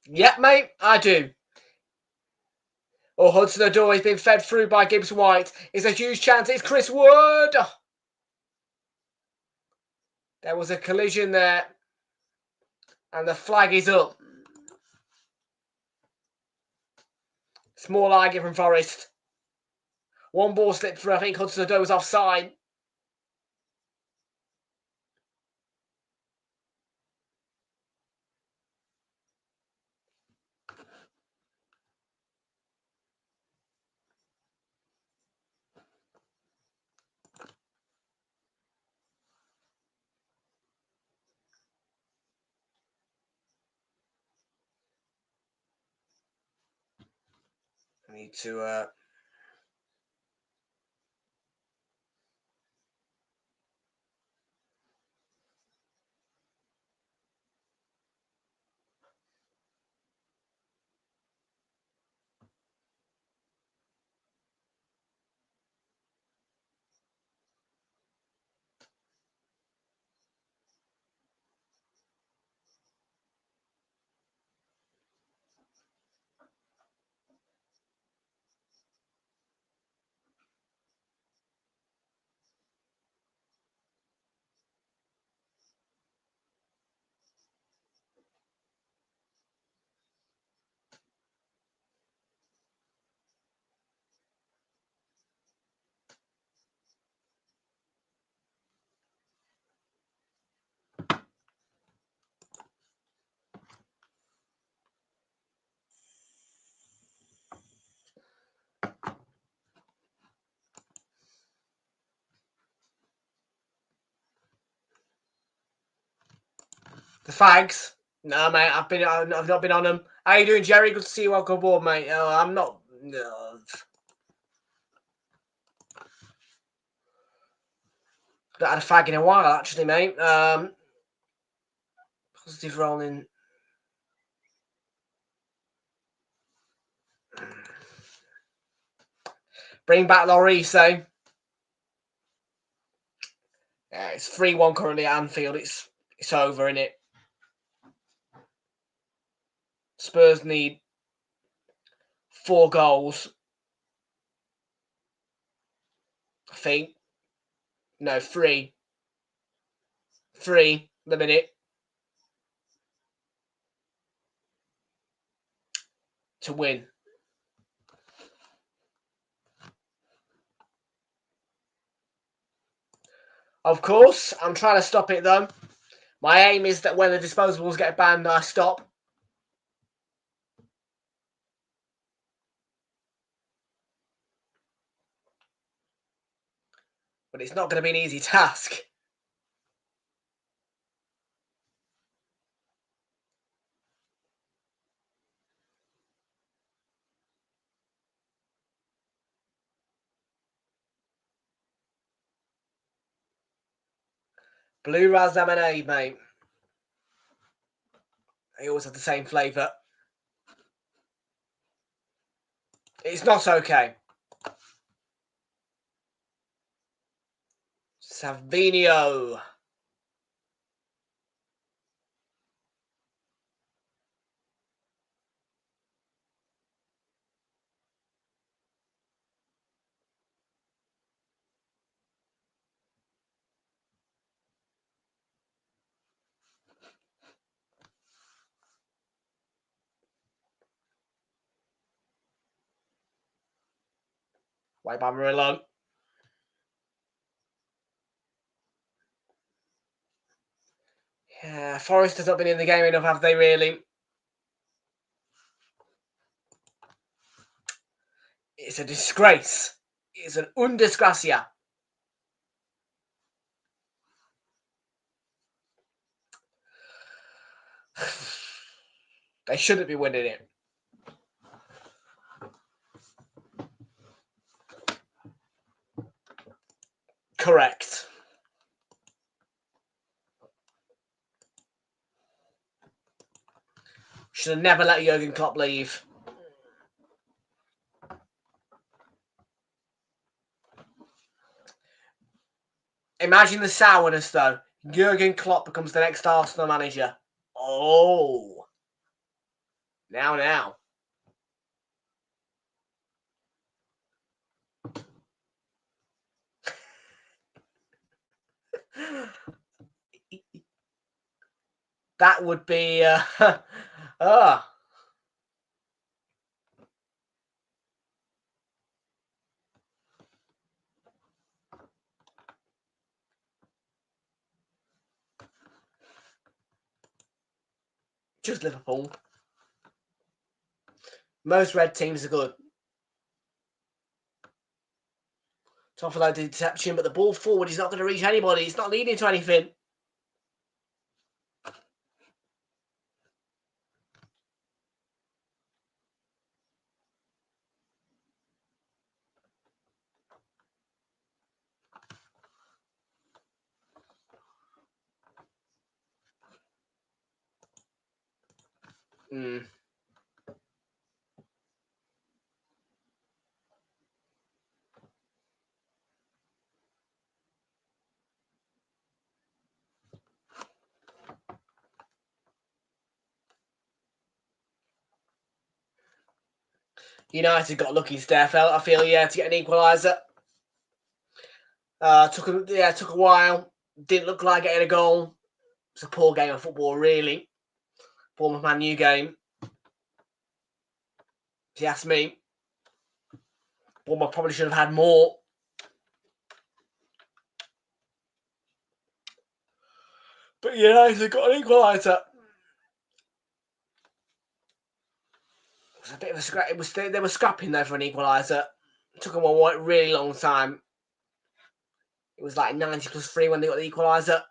Yep, mate, I do. Oh, Hudson-Odoi has been fed through by Gibbs-White. It's a huge chance. It's Chris Wood. There was a collision there. And the flag is up. Small argue from Forest. One ball slipped through. I think Hudson-Odoi was offside. I need to... The fags. No, mate, I've not been on them. How you doing, Jerry? Good to see you. Welcome aboard, mate. I'm not... No. Not had a fag in a while, actually, mate. Positive rolling. Bring back Lloris, eh? Yeah, it's 3-1 currently at Anfield. It's over, innit? Spurs need 4 goals. I think. No, 3. 3 the minute. To win. Of course, I'm trying to stop it though. My aim is that when the disposables get banned, I stop. But it's not going to be an easy task. Blue Raz Lemonade, mate. They always have the same flavour. It's not okay. Savinio. White by Murillo. Yeah, Forest has not been in the game enough, have they, really? It's a disgrace. It's an undisgracia. They shouldn't be winning it. Correct. Should have never let Jurgen Klopp leave. Imagine the sourness, though. Jurgen Klopp becomes the next Arsenal manager. Oh. Now. That would be just Liverpool. Most red teams are good. Toffolo did deception, but the ball forward is not going to reach anybody. It's not leading to anything. United got lucky there, I feel, yeah, to get an equaliser. Took a while. Didn't look like getting a goal. It's a poor game of football, really. Bournemouth Man U game. If you ask me, Bournemouth probably should have had more. But United got an equaliser. It was a bit of a scrap. They were scrapping there for an equaliser. It took them a really long time. It was like 90+3 when they got the equaliser.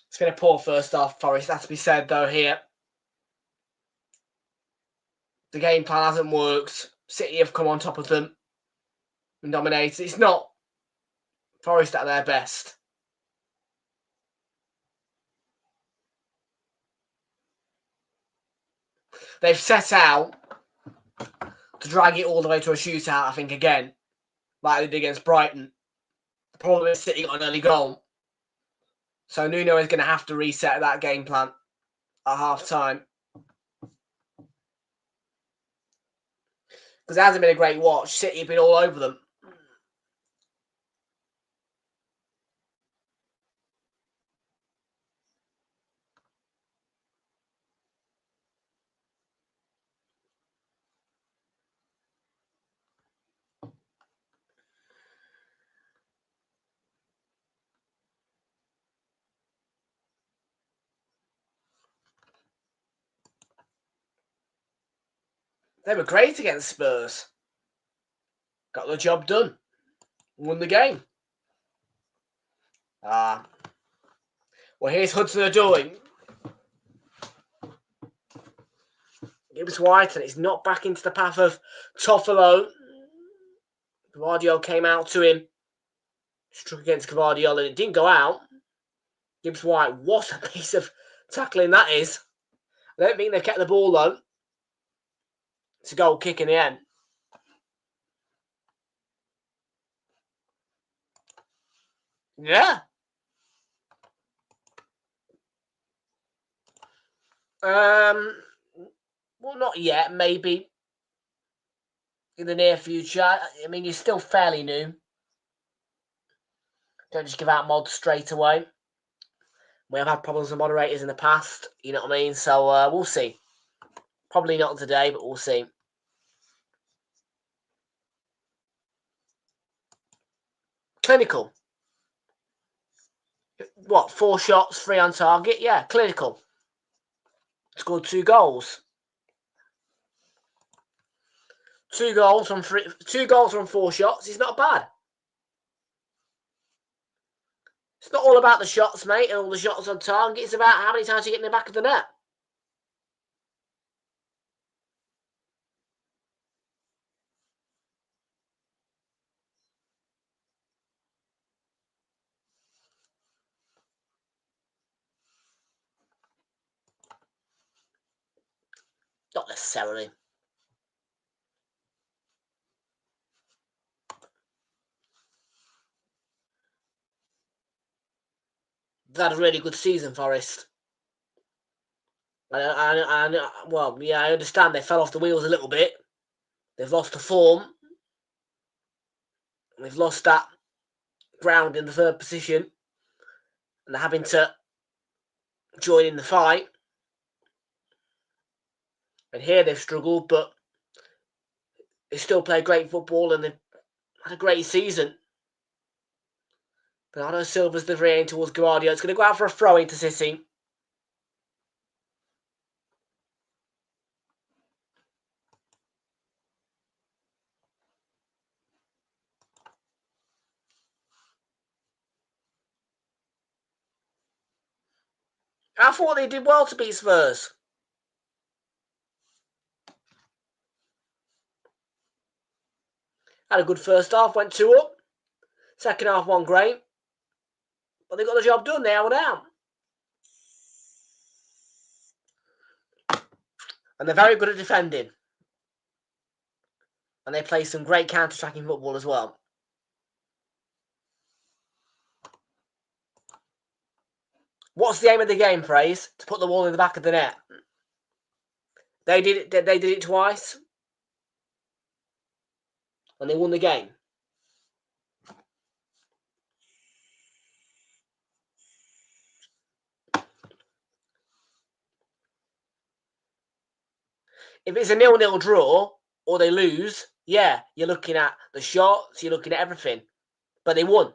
It's been a poor first half, Forest. That's to be said, though, here. The game plan hasn't worked. City have come on top of them and dominated. It's not Forest at their best. They've set out to drag it all the way to a shootout, I think, again, like they did against Brighton. The problem is City got an early goal. So Nuno is going to have to reset that game plan at half-time. Because it hasn't been a great watch. City have been all over them. They were great against Spurs. Got the job done. Won the game. Well, here's Hudson-Odoi. Gibbs White, and it's not back into the path of Toffolo. Guardiola came out to him. Struck against Guardiola, and it didn't go out. Gibbs White, what a piece of tackling that is. I don't think they've kept the ball, though. It's a goal kick in the end. Yeah. Well, not yet. Maybe in the near future. I mean, you're still fairly new. Don't just give out mods straight away. We have had problems with moderators in the past. You know what I mean? So we'll see. Probably not today, but we'll see. Clinical. What? 4 shots, 3 on target? Yeah, clinical. Scored 2 goals. 2 goals from 4 shots is not bad. It's not all about the shots, mate, and all the shots on target. It's about how many times you get in the back of the net. necessarily. They've had a really good season, Forest. Well, yeah, I understand they fell off the wheels a little bit. They've lost the form. They've lost that ground in the third position. And they're having to join in the fight. And here they've struggled, but they still play great football and they've had a great season. Bernardo Silva's delivering towards Guardiola. It's going to go out for a throw into City. I thought they did well to beat Spurs. Had a good first half, went 2 up. Second half, 1 great. But they got the job done, they held out. And they're very good at defending. And they play some great counter-attacking football as well. What's the aim of the game, Fraser? To put the ball in the back of the net. They did it twice. And they won the game. If it's a 0-0 draw or they lose, yeah, you're looking at the shots, you're looking at everything. But they won.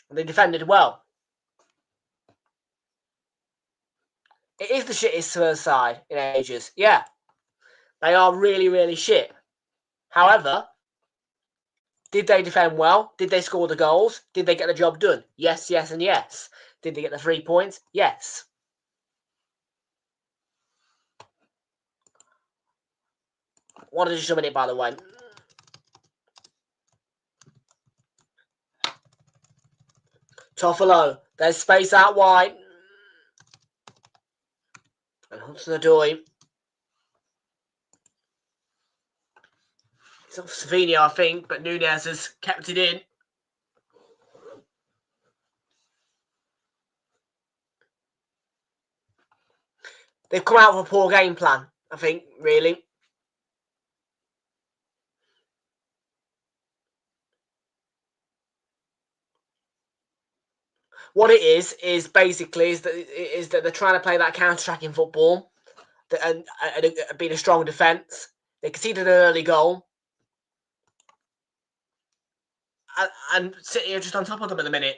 And they defended well. It is the shittest Spurs side in ages. Yeah. They are really, really shit. However, did they defend well? Did they score the goals? Did they get the job done? Yes, yes, and yes. Did they get the 3 points? Yes. What did you shove in it, by the way? Toffolo. There's space out wide. And Hudson-Odoi. It's off Savino, I think, but Nunez has kept it in. They've come out with a poor game plan, I think, really. What it is basically that they're trying to play that counter-attacking football and being a strong defence. They conceded an early goal. And City are just on top of them at the minute.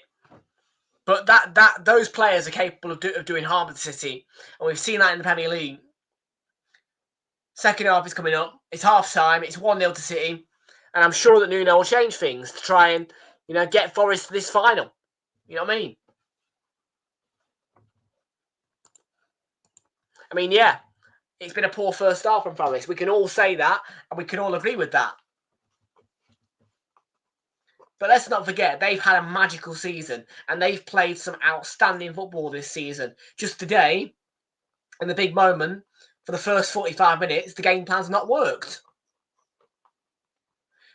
But those players are capable of doing harm to City. And we've seen that in the Premier League. Second half is coming up. It's half-time. It's 1-0 to City. And I'm sure that Nuno will change things to try and, get Forest to this final. You know what I mean? I mean, yeah, it's been a poor first half from Forest. We can all say that, and we can all agree with that. But let's not forget, they've had a magical season, and they've played some outstanding football this season. Just today, in the big moment, for the first 45 minutes, the game plan's not worked.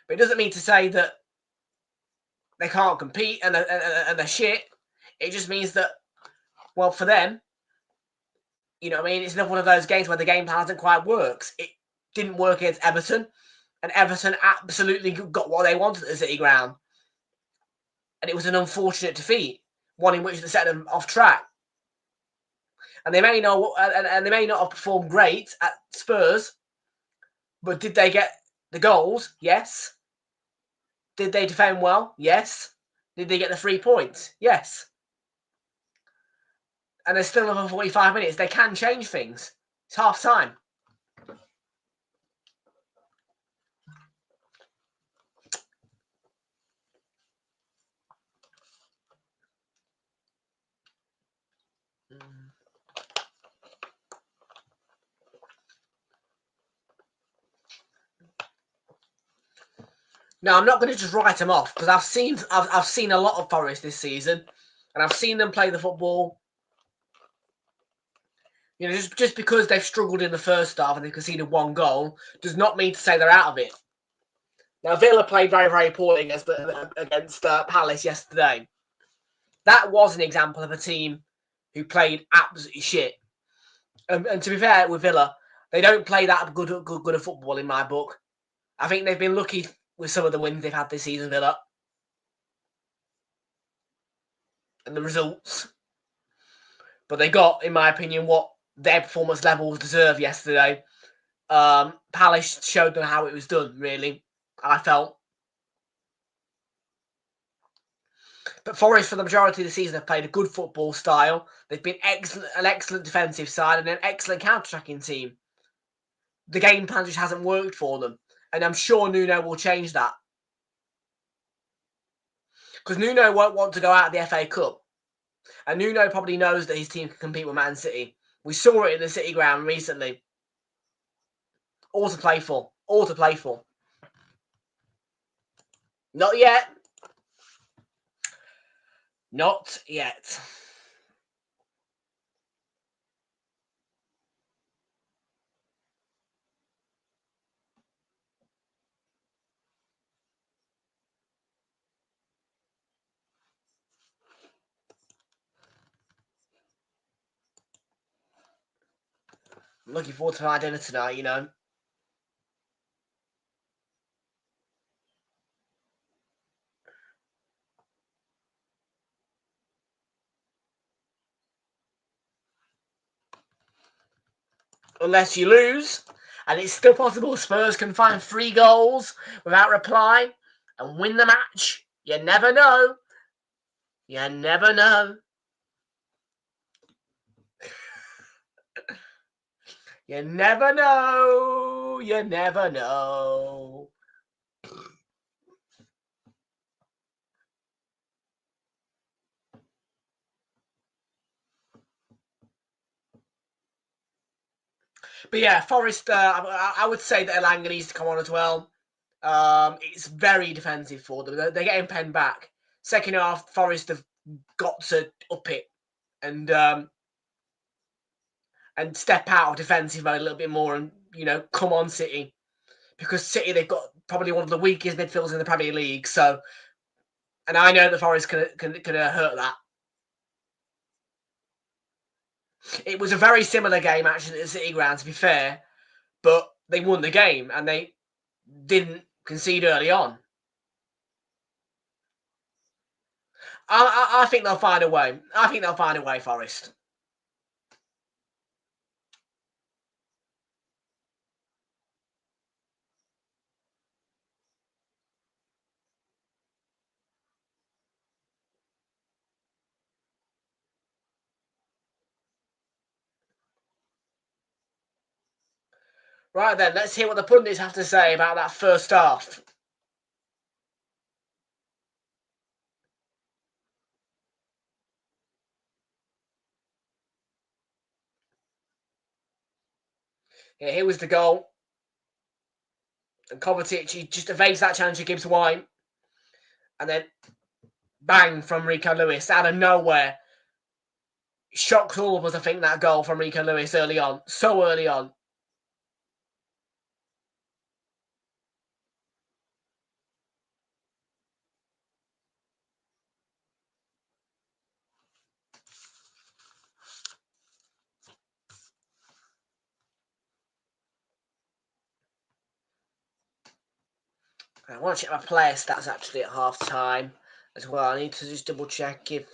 But it doesn't mean to say that they can't compete and they're shit. It just means that, well, for them, you know what I mean? It's another one of those games where the game plan hasn't quite worked. It didn't work against Everton, and Everton absolutely got what they wanted at the City ground. And it was an unfortunate defeat, one in which they set them off track. And they may not have performed great at Spurs, but did they get the goals? Yes. Did they defend well? Yes. Did they get the 3 points? Yes. And there's still another 45 minutes. They can change things. It's half time. Now, I'm not going to just write them off because I've seen a lot of Forest this season, and I've seen them play the football You know, just because they've struggled in the first half and they conceded 1 goal does not mean to say they're out of it. Now, Villa played very, very poorly against Palace yesterday. That was an example of a team who played absolutely shit. And to be fair with Villa, they don't play that good of football in my book. I think they've been lucky with some of the wins they've had this season, Villa. And the results. But they got, in my opinion, what their performance levels deserve yesterday. Palace showed them how it was done, really, I felt. But Forest, for the majority of the season, have played a good football style. They've been an excellent defensive side and an excellent counter-attacking team. The game plan just hasn't worked for them. And I'm sure Nuno will change that. Because Nuno won't want to go out of the FA Cup. And Nuno probably knows that his team can compete with Man City. We saw it in the City ground recently. All to play for. All to play for. Not yet. Not yet. I'm looking forward to my dinner tonight, you know. Unless you lose. And it's still possible Spurs can find 3 goals without reply and win the match. You never know. You never know. You never know. You never know. But yeah, Forest, I would say that Elanga needs to come on as well. It's very defensive for them. They're getting penned back. Second half, Forest have got to up it and step out of defensive mode a little bit more and, you know, come on City. Because City, they've got probably one of the weakest midfielders in the Premier League. So, and I know the Forest can hurt that. It was a very similar game, actually, at the City ground, to be fair. But they won the game and they didn't concede early on. I think they'll find a way. I think they'll find a way, Forest. Right then, let's hear what the pundits have to say about that first half. Yeah, here was the goal. And Kovacic, he just evades that challenge he gives White. And then bang from Rico Lewis out of nowhere. Shocked all of us, I think, that goal from Rico Lewis early on. So early on. I want to check my player stats actually at half time as well. I need to just double check if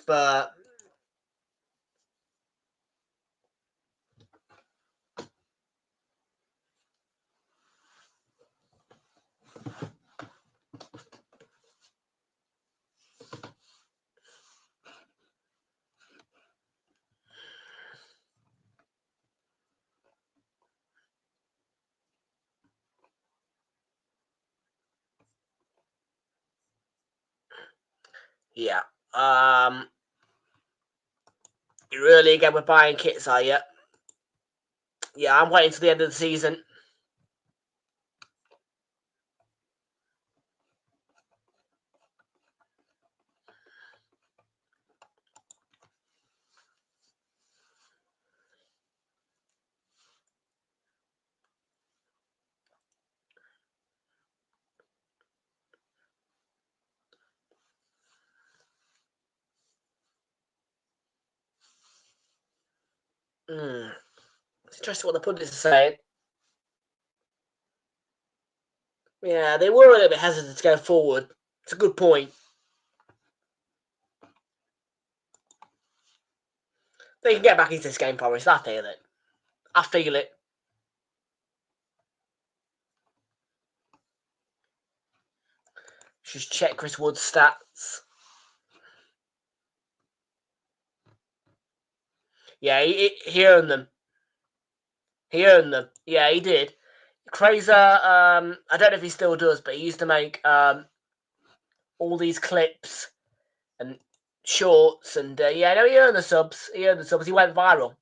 yeah. You really again with buying kits, are you? Yeah, I'm waiting till the end of the season. It's interesting what the pundits are saying. Yeah, they were a little bit hesitant to go forward. It's a good point. They can get back into this game, Forest. I feel it. I feel it. Just check Chris Wood's stats. Yeah, he earned them. He earned them. Yeah, he did. Krazer, I don't know if he still does, but he used to make all these clips and shorts, and yeah, no, he earned the subs. He earned the subs. He went viral.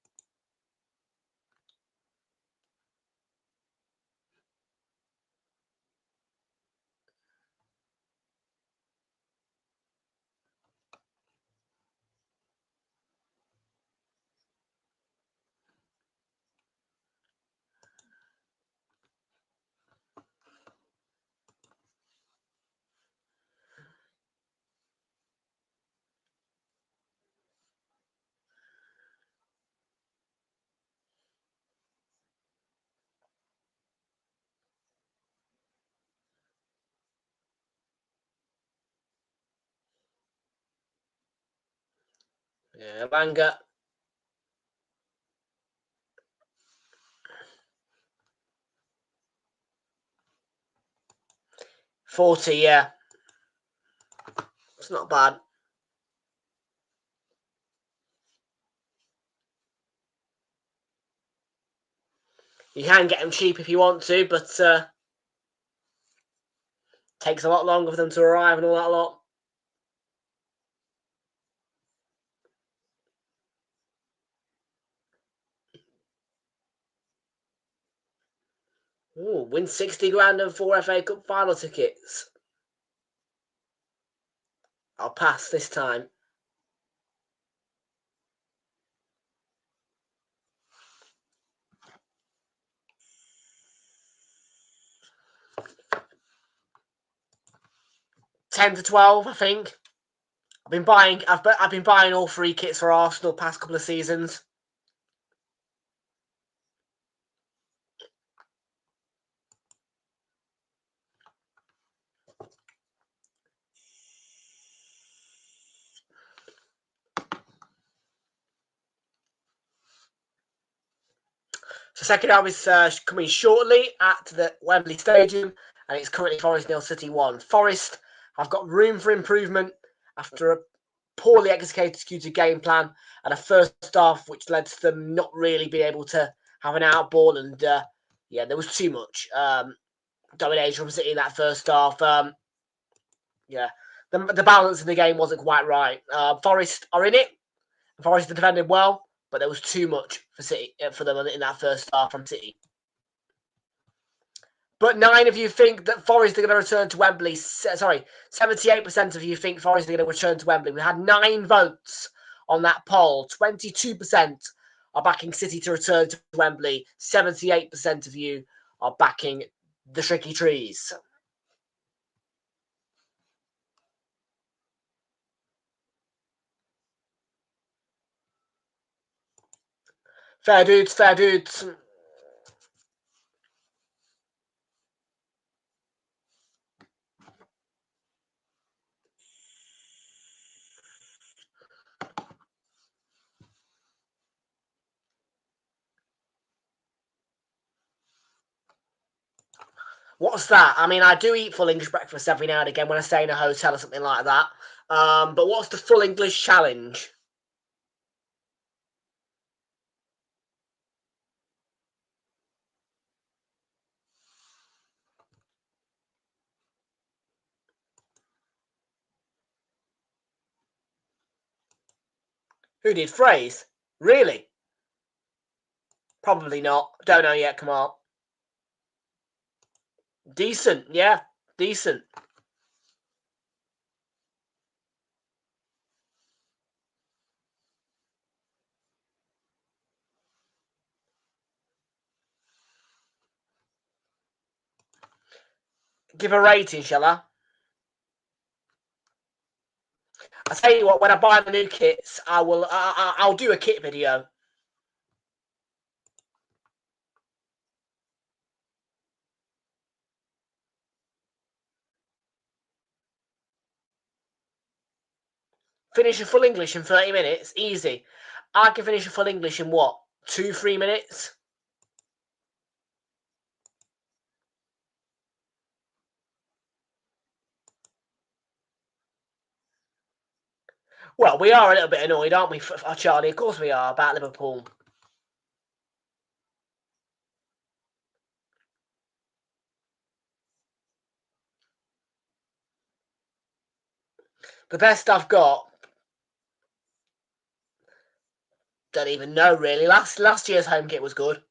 Yeah, Langer. 40, yeah. It's not bad. You can get them cheap if you want to, but takes a lot longer for them to arrive and all that lot. Ooh, win 60 grand and 4 FA Cup final tickets. I'll pass this time. $10 to $12, I think. I've been buying all 3 kits for Arsenal past couple of seasons. So second half is coming shortly at the Wembley Stadium, and it's currently Forest 0, City 1. Forest have got room for improvement after a poorly executed game plan and a first half which led to them not really being able to have an out ball, and yeah, there was too much domination from City in that first half. Yeah, the balance in the game wasn't quite right. Forest are in it. Forest are defending well, but there was too much for City for them in that first half from City. But 9 of you think that Forest are going to return to Wembley. Sorry, 78% of you think Forest are going to return to Wembley. We had 9 votes on that poll. 22% are backing City to return to Wembley. 78% of you are backing the Tricky Trees. Fair dudes, fair dudes. What's that? I mean, I do eat full English breakfast every now and again when I stay in a hotel or something like that. But what's the full English challenge? Who did? Phrase? Really? Probably not. Don't know yet. Come on. Decent. Yeah. Decent. Give a rating, shall I? I tell you what. When I buy the new kits, I'll do a kit video. Finish a full English in 30 minutes? Easy. I can finish a full English in what? 2-3 minutes? Well, we are a little bit annoyed, aren't we, Charlie? Of course we are, about Liverpool. The best I've got, don't even know really. Last year's home kit was good.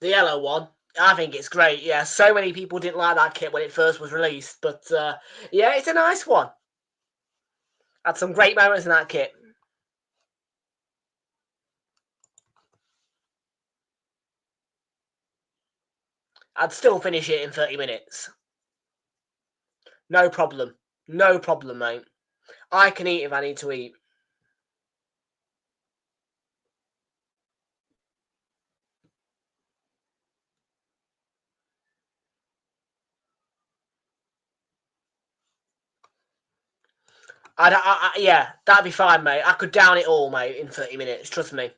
The yellow one, I think it's great. Yeah, so many people didn't like that kit when it first was released, but yeah, it's a nice one. Had some great moments in that kit. I'd still finish it in 30 minutes. No problem. No problem, mate. I can eat if I need to eat. Yeah, that'd be fine, mate. I could down it all, mate, in 30 minutes. Trust me.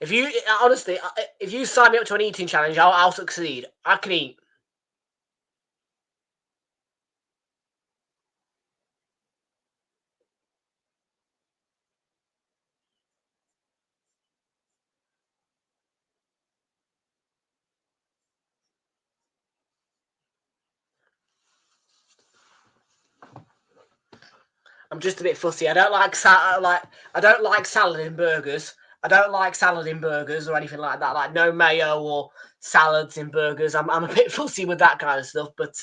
If you honestly, if you sign me up to an eating challenge, I'll succeed. I can eat. I'm just a bit fussy. I don't like I don't like salad in burgers. I don't like salad in burgers or anything like that. Like no mayo or salads in burgers. I'm a bit fussy with that kind of stuff. But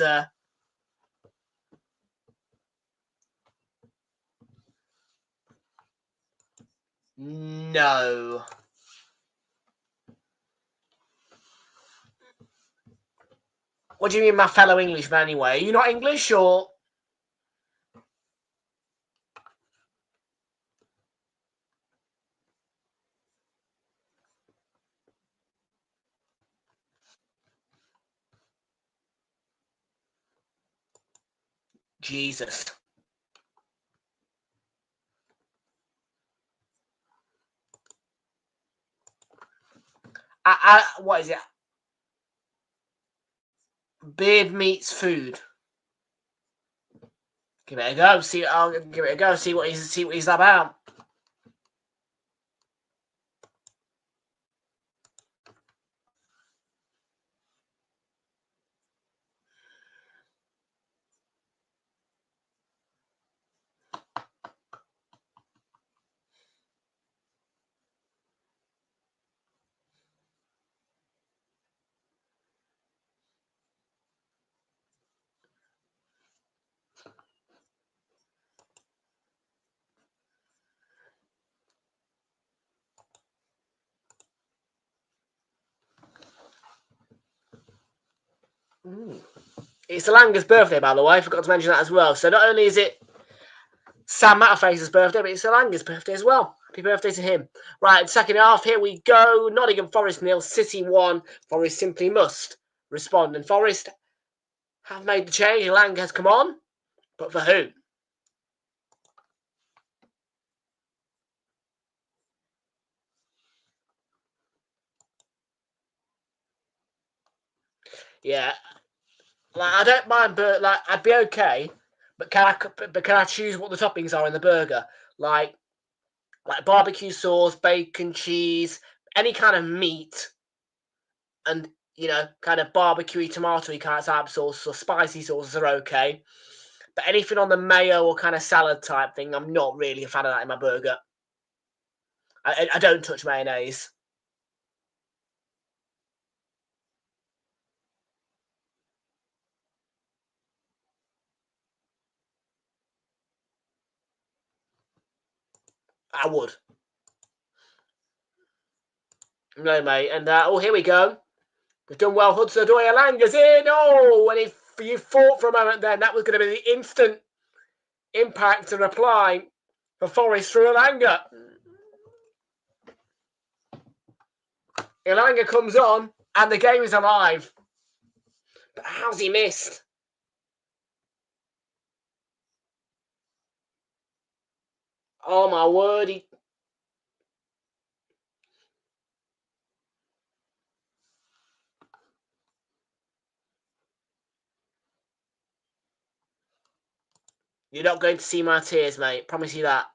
no. What do you mean, my fellow Englishman? Anyway, are you not English or Jesus? What is it? Beard meets food. Give it a go. See, I'll give it a go. See what he's about. It's Alanga's birthday, by the way. I forgot to mention that as well. So not only is it Sam Matterface's birthday, but it's Alanga's birthday as well. Happy birthday to him. Right, second half, here we go. Nottingham Forest 0, City 1. Forest simply must respond. And Forest have made the change. Alanga has come on. But for who? Yeah. Like, I don't mind, but like I'd be okay. But can I choose what the toppings are in the burger? Like barbecue sauce, bacon, cheese, any kind of meat, and kind of barbecuey, tomatoey kind of type sauce or spicy sauces are okay. But anything on the mayo or kind of salad type thing, I'm not really a fan of that in my burger. I don't touch mayonnaise. I would. No, mate. And, oh, here we go. We've done well. Hudson-Odoi, Elanga's in. Oh, and if you thought for a moment then that was going to be the instant impact and reply for Forest through Elanga. Elanga comes on and the game is alive. But how's he missed? Oh, my word. You're not going to see my tears, mate. Promise you that.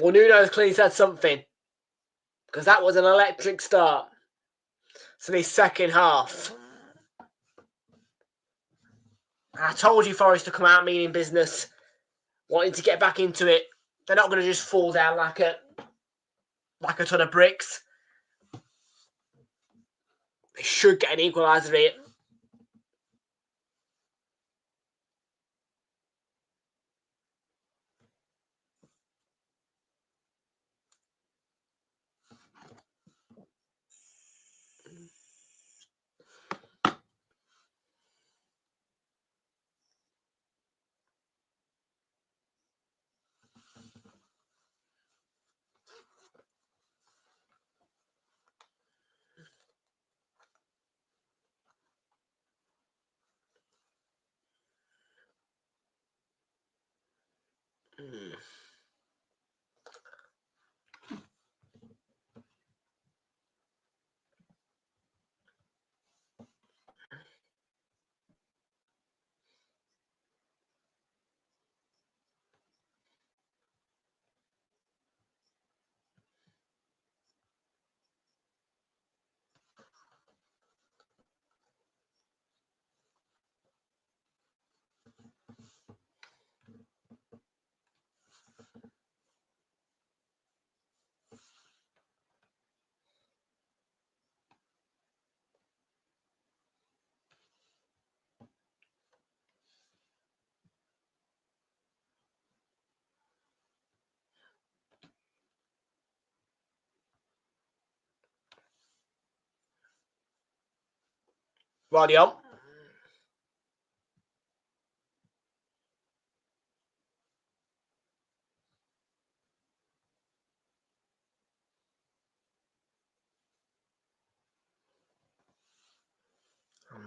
Well, Nuno's clearly said something. Because that was an electric start. So the second half. I told you Forest to come out meaning business. Wanting to get back into it. They're not going to just fall down like a ton of bricks. They should get an equaliser here. Right on.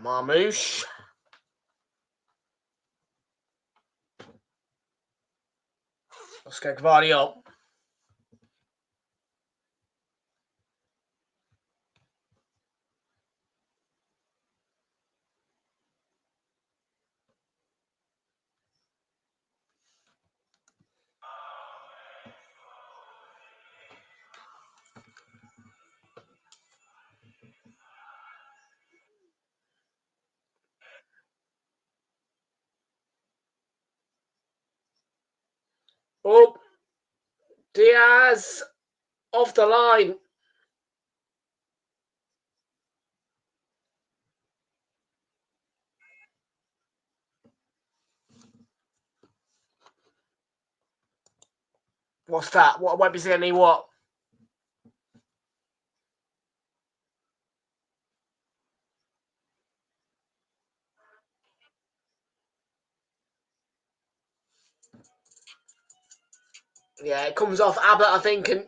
Marmouche. Let's get Gvardiol. Oh, Diaz off the line. What's that? What won't be seeing any what? Yeah, it comes off Abbott, I think, and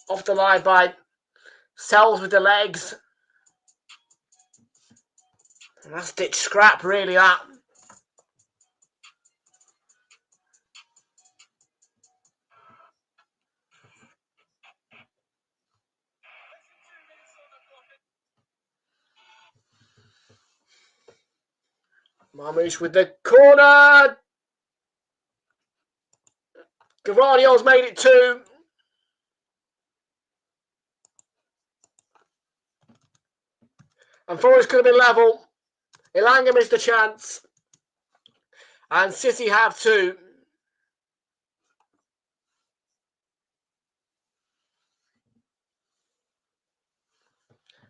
off the line by Sells with the legs. And that's ditch scrap, really, that. Marmouche with the corner. Gvardiol's made it 2. And Forest could have been level. Elanga missed a chance. And City have 2.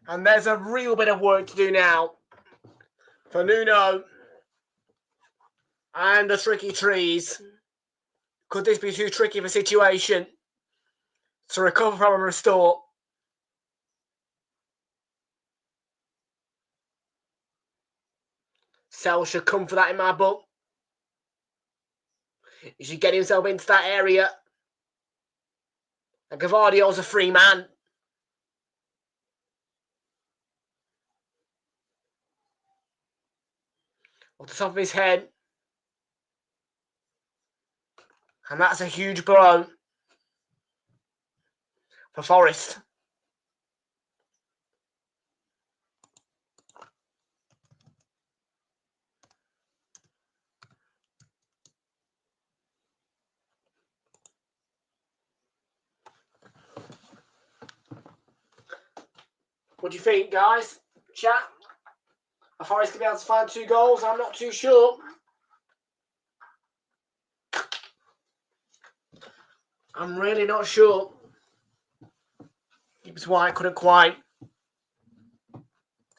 And there's a real bit of work to do now for Nuno. And the tricky trees. Could this be too tricky of a situation to recover from and restore? Sell should come for that in my book. He should get himself into that area. And Gavardio's a free man. Off the top of his head. And that's a huge blow for Forest. What do you think, guys? Chat? Are Forest going to be able to find 2 goals? I'm not too sure. I'm really not sure. Gibbs White couldn't quite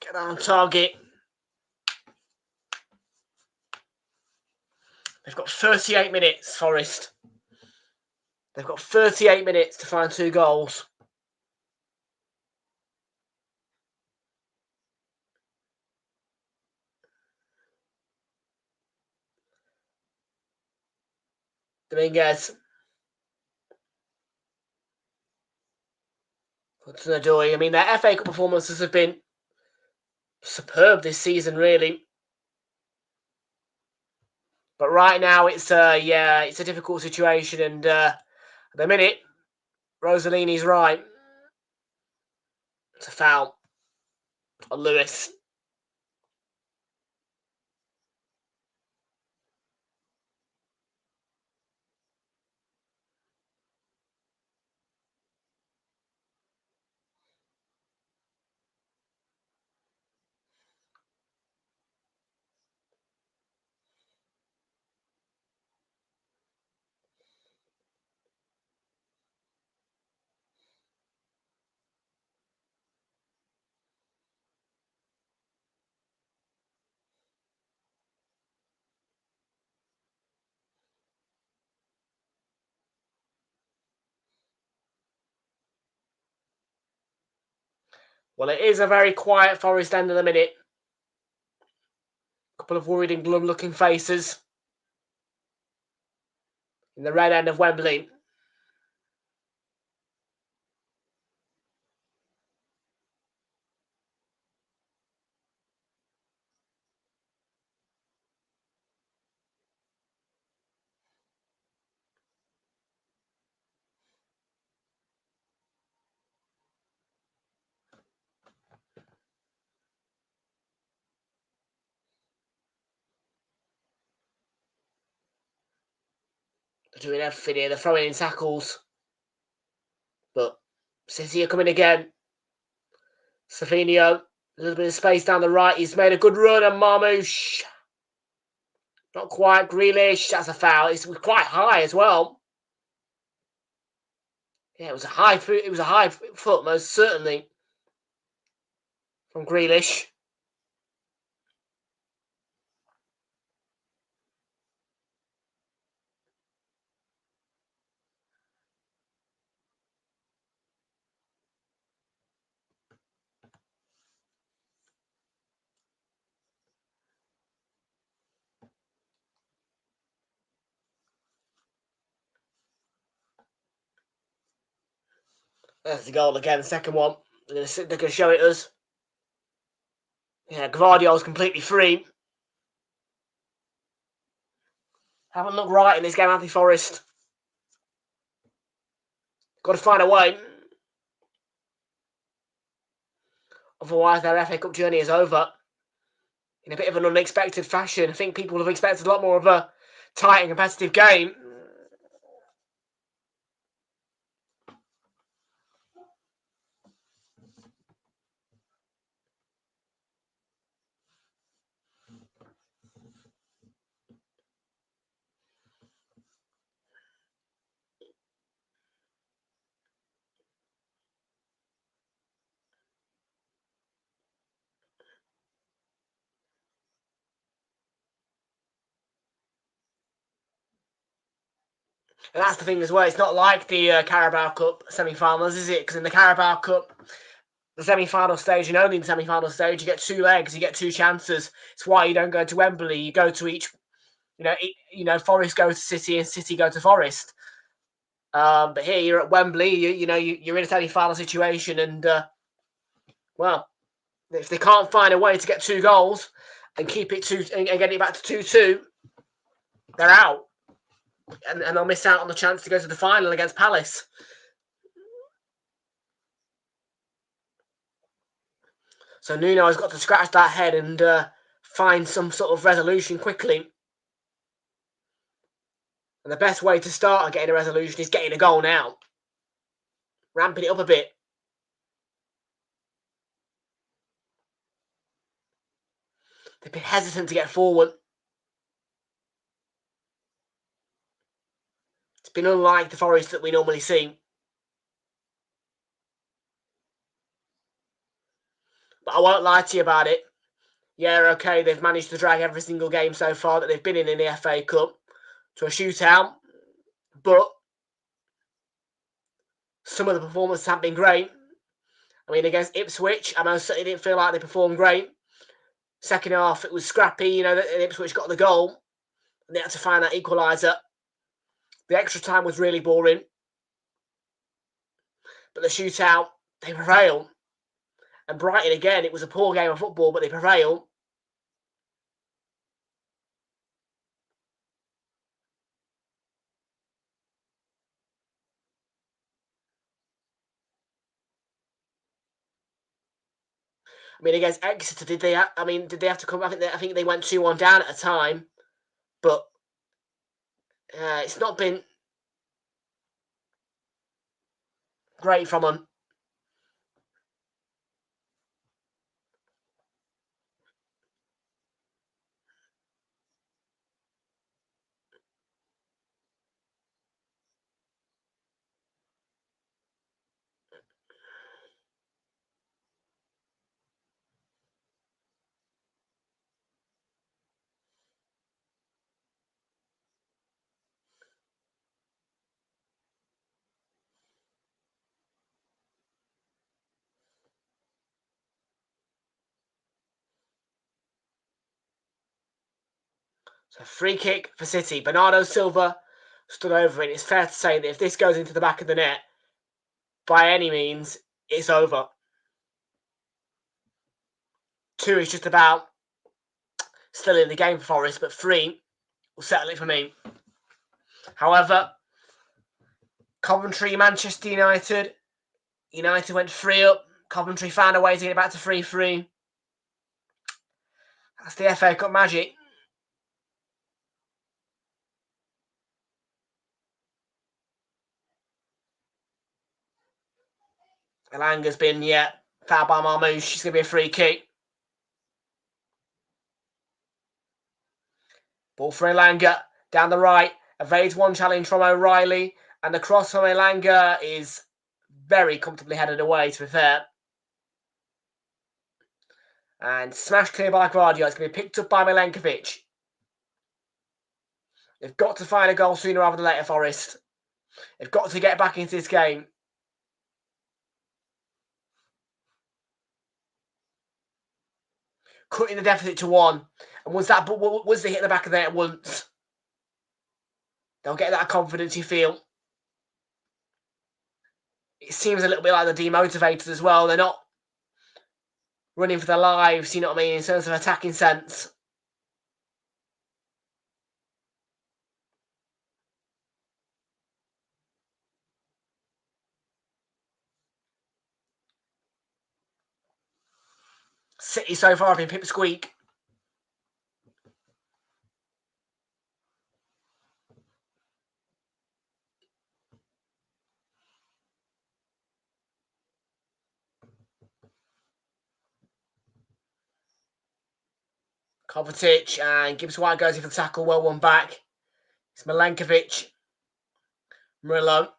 get that on target. They've got 38 minutes, Forest. They've got 38 minutes to find 2 goals. Dominguez. Hudson-Odoi. I mean, their FA Cup performances have been superb this season, really. But right now, it's a difficult situation, and at the minute, Rossellini's right. It's a foul on Lewis. Well, it is a very quiet Forest end of the minute. A couple of worried and glum-looking faces in the red end of Wembley. They're doing everything here. They're throwing in tackles. But City are coming again. Savinio, a little bit of space down the right. He's made a good run, and Marmoush. Not quite. Grealish, that's a foul. It's quite high as well. Yeah, it was a high foot, most certainly, from Grealish. There's the goal again, the second one. They're going to show it us. Yeah, Gvardiol's completely free. Haven't looked right in this game, Anthony Forest. Got to find a way. Otherwise, their FA Cup journey is over. In a bit of an unexpected fashion. I think people have expected a lot more of a tight and competitive game. And that's the thing as well. It's not like the Carabao Cup semi-finals, is it? Because in the Carabao Cup, the semi-final stage, and only in the semi-final stage, you get 2 legs, you get 2 chances. It's why you don't go to Wembley. You go to each, Forest go to City and City go to Forest. But here you're at Wembley. You're in a semi-final situation, and well, if they can't find a way to get 2 goals and keep it and get it back to 2-2, they're out, and they'll miss out on the chance to go to the final against Palace. So Nuno has got to scratch that head and find some sort of resolution quickly. And the best way to start getting a resolution is getting a goal now. Ramping it up a bit. They've been hesitant to get forward. It's been unlike the Forest that we normally see. But I won't lie to you about it. Yeah, okay, they've managed to drag every single game so far that they've been in the FA Cup to a shootout. But some of the performances have been great. I mean, against Ipswich, I most certainly didn't feel like they performed great. Second half, it was scrappy. Ipswich got the goal, and they had to find that equaliser. The extra time was really boring. But the shootout, they prevail. And Brighton, again, it was a poor game of football, but they prevail. I mean, against Exeter, did they have to come? I think they went 2-1 down at a time, but it's not been great from them. So free kick for City. Bernardo Silva stood over it. It's fair to say that if this goes into the back of the net, by any means, it's over. 2 is just about still in the game for Forest, but 3 will settle it for me. However, Coventry, Manchester United. United went 3 up. Coventry found a way to get it back to 3-3. That's the FA Cup magic. Elanga's been, fouled by Marmoush. She's going to be a free kick. Ball for Elanga. Down the right. Evades one challenge from O'Reilly. And the cross from Elanga is very comfortably headed away, to be fair. And smashed clear by Guardiola. It's going to be picked up by Milenkovic. They've got to find a goal sooner rather than later, Forest. They've got to get back into this game. Cutting the deficit to 1. And once they hit the back of the net once, they'll get that confidence, you feel. It seems a little bit like the demotivators as well. They're not running for their lives, you know what I mean, in terms of attacking sense. City so far have been pipsqueak. Kovacic and Gibbs White goes in for the tackle. Well won back. It's Milenkovic. Murillo.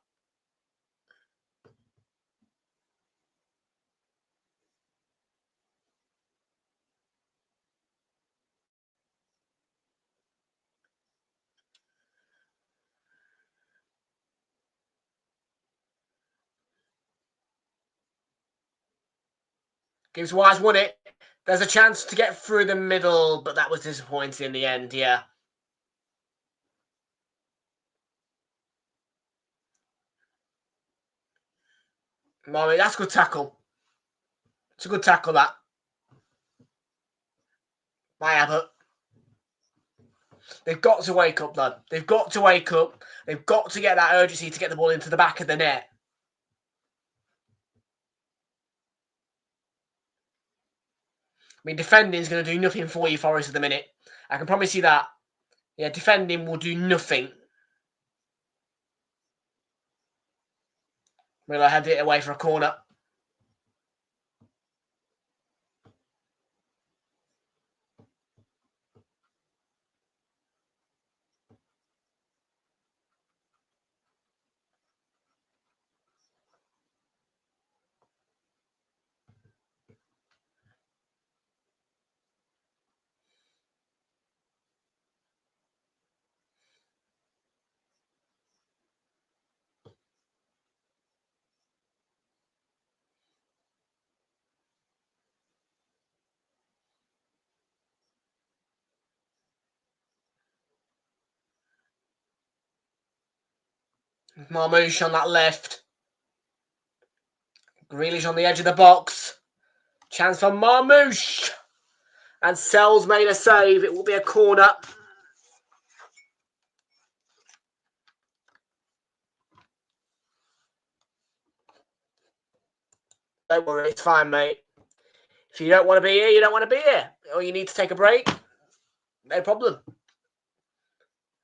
Gibbs White's won it. There's a chance to get through the middle, but that was disappointing in the end, yeah. Mommy, that's a good tackle. It's a good tackle, that. By Abbott. They've got to wake up, lad. They've got to wake up. They've got to get that urgency to get the ball into the back of the net. I mean, defending is going to do nothing for you, Forest, at the minute. I can promise you that. Yeah, defending will do nothing. Miller headed it away for a corner. Marmouche on that left. Grealish on the edge of the box. Chance for Marmouche. And Sells made a save. It will be a corner. Don't worry, it's fine, mate. If you don't want to be here, you don't want to be here. Or you need to take a break, no problem.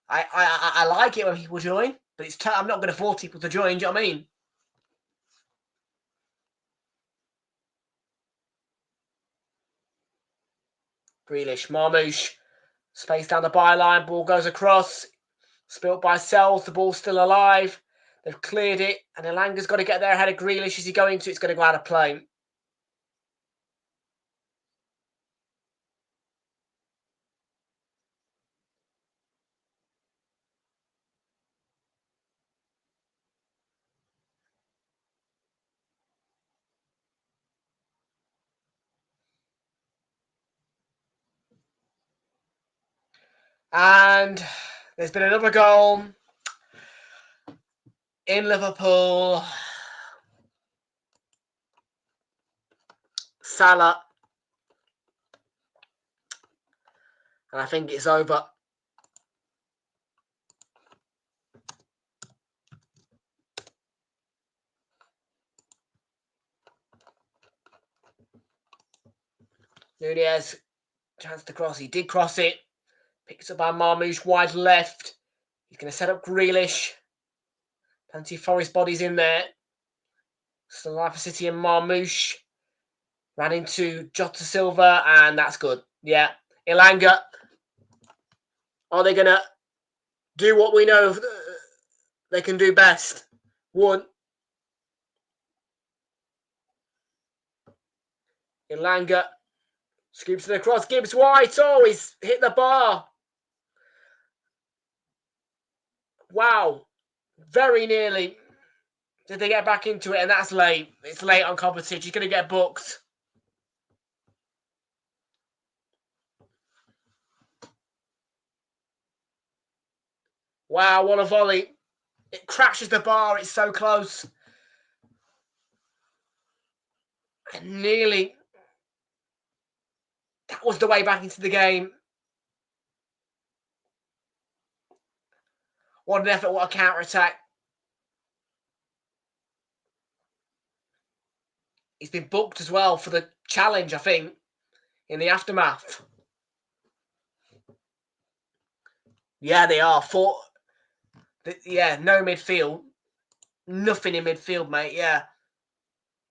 I like it when people join, but it's I'm not going to force people to join, do you know what I mean? Grealish, Marmouche. Space down the byline, ball goes across. Spilt by Sells, the ball's still alive. They've cleared it, and Elanga's got to get there ahead of Grealish. Is he going to? It's going to go out of play. And there's been another goal in Liverpool. Salah. And I think it's over. Nunez, chance to cross. He did cross it. Picks up by Marmouche, wide left. He's going to set up Grealish. Plenty of Forest bodies in there. Still alive for City and Marmouche. Ran into Jota Silva, and that's good. Yeah. Elanga. Are they going to do what we know they can do best? One. Elanga. Scoops it across. Gibbs White. Oh, he's hit the bar. Wow. Very nearly. Did they get back into it? And that's late. It's late on Kovacic. He's going to get booked. Wow, what a volley. It crashes the bar. It's so close. And nearly. That was the way back into the game. What an effort. What a counter-attack. He's been booked as well for the challenge, I think, in the aftermath. Yeah, they are. Yeah, no midfield. Nothing in midfield, mate. Yeah.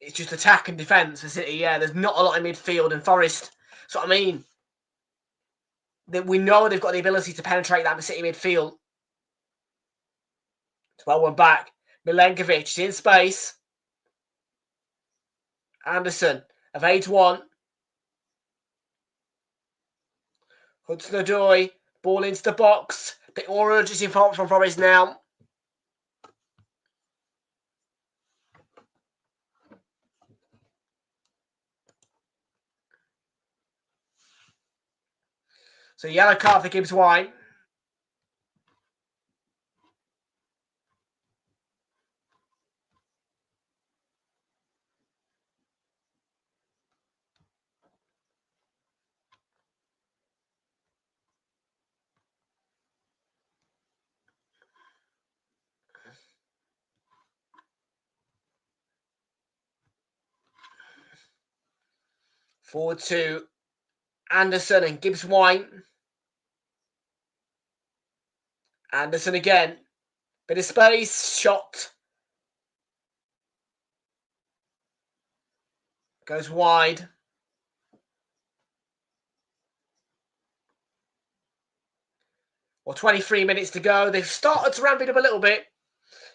It's just attack and defence for City. Yeah, there's not a lot in midfield. And Forest, that's what I mean. We know they've got the ability to penetrate that City midfield. It's well one back. Milenkovic is in space. Anderson evades one. Hudson-Odoi, ball into the box. Bit more urgency from Forest now. So yellow card for Gibbs White. Forward to Anderson and Gibbs White. Anderson again. Bit of space. Shot. Goes wide. Well, 23 minutes to go. They've started to ramp it up a little bit.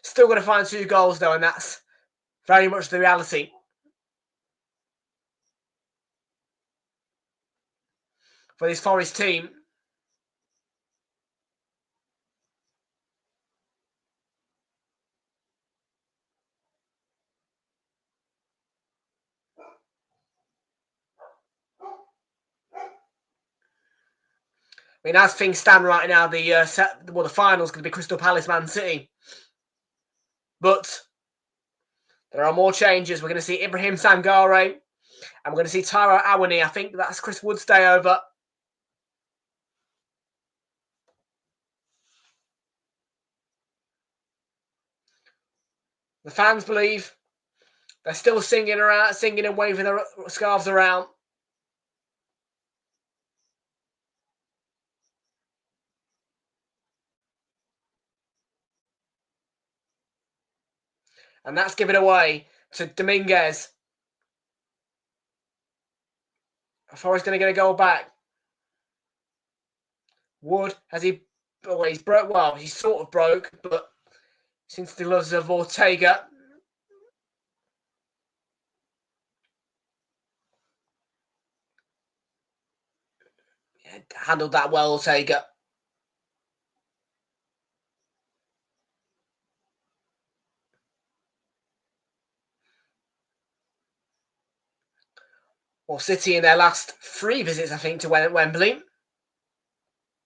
Still going to find 2 goals, though, and that's very much the reality. For this Forest team. I mean, as things stand right now, the final's going to be Crystal Palace Man City. But there are more changes. We're going to see Ibrahim Sangare. And we're going to see Tyro Awani. I think that's Chris Wood's day over. The fans believe. They're still singing and waving their scarves around. And that's given away to Dominguez. Forrest going to get a goal back. Wood, has he... Oh, he's broke. Well, he's sort of broke, but since the loves of Ortega. Yeah, handled that well, Ortega. Well, City in their last 3 visits, I think, to Wembley.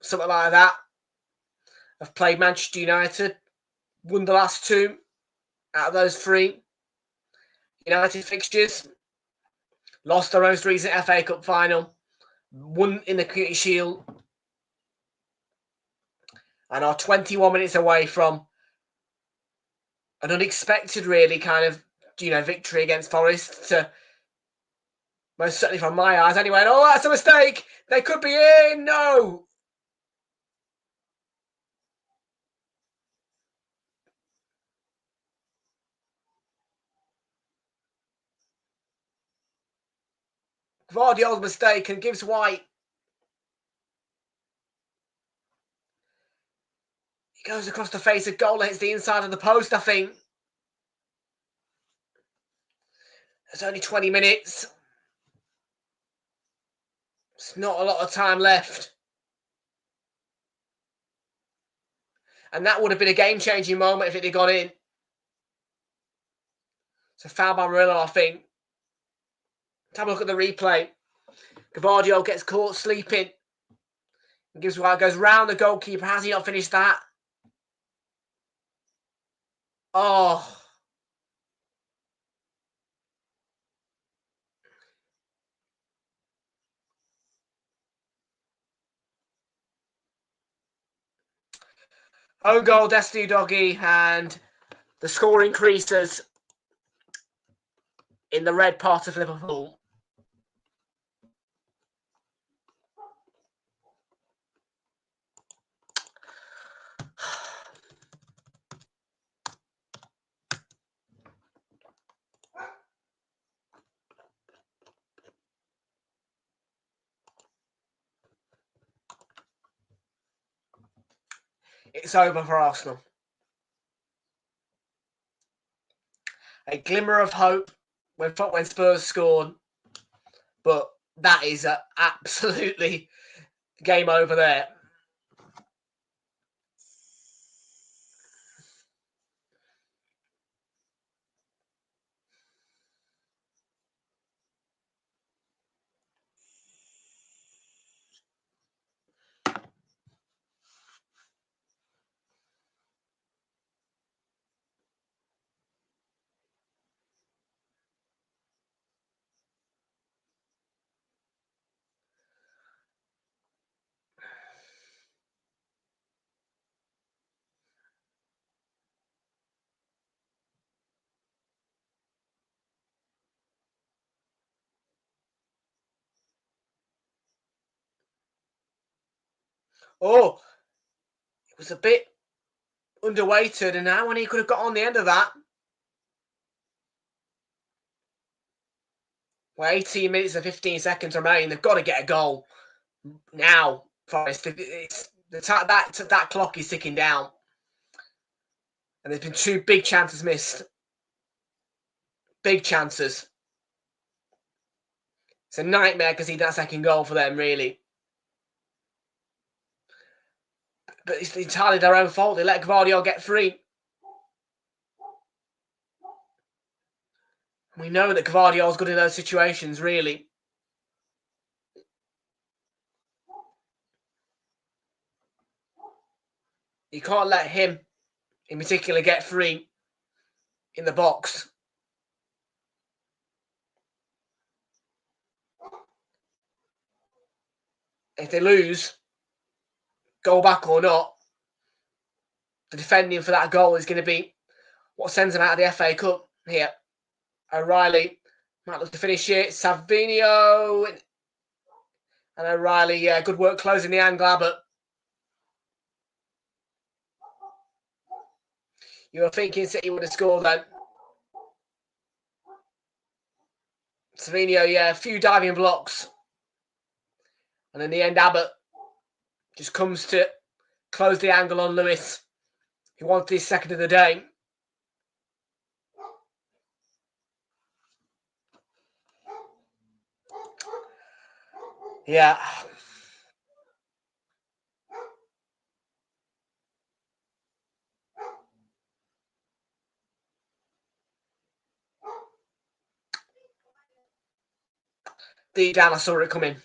Something like that. Have played Manchester United. Won the last 2 out of those 3 United fixtures. Lost their most recent FA Cup final. Won in the Community Shield. And are 21 minutes away from an unexpected, really, kind of, victory against Forest. To, most certainly from my eyes, anyway. And, oh, that's a mistake! They could be in! No! Guardiola's mistake and gives White. He goes across the face of goal, hits the inside of the post, I think. There's only 20 minutes. There's not a lot of time left. And that would have been a game-changing moment if it had gone in. It's a foul by Murillo, I think. Let's have a look at the replay. Gavardio gets caught sleeping. And goes round the goalkeeper. Has he not finished that? Oh. Own goal, Destiny Doggy, and the score increases in the red part of Liverpool. It's over for Arsenal. A glimmer of hope when Spurs scored, but that is absolutely game over there. Oh, it was a bit underweighted, and now when he could have got on the end of that. Well, 18 minutes and 15 seconds remain. They've got to get a goal now. Forest, that clock is ticking down, and there's been two big chances missed. Big chances. It's a nightmare to see that second goal for them, really. But it's entirely their own fault. They let Gvardiol get free. We know that Gvardiol's good in those situations, really. You can't let him, in particular, get free in the box. If they lose, goal back or not, the defending for that goal is going to be what sends them out of the FA Cup here. O'Reilly might look to finish it. Savinio and O'Reilly, good work closing the angle, but you were thinking City would have scored then. Savinio, a few diving blocks. And in the end, Abbott just comes to close the angle on Lewis. He wanted his second of the day. Yeah. Deep down, I saw it coming.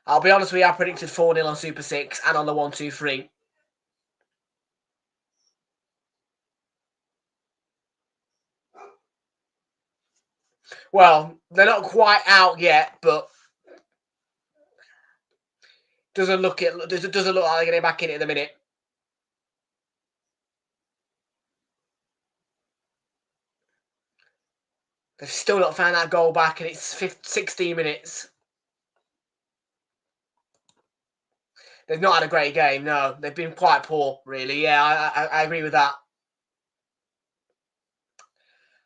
I'll be honest with you, I predicted 4-0 on Super 6 and on the 1-2-3. Well, they're not quite out yet, but doesn't look like they're getting back in it at the minute. They've still not found that goal back, and it's 16 minutes. They've not had a great game, no. They've been quite poor, really. Yeah, I agree with that.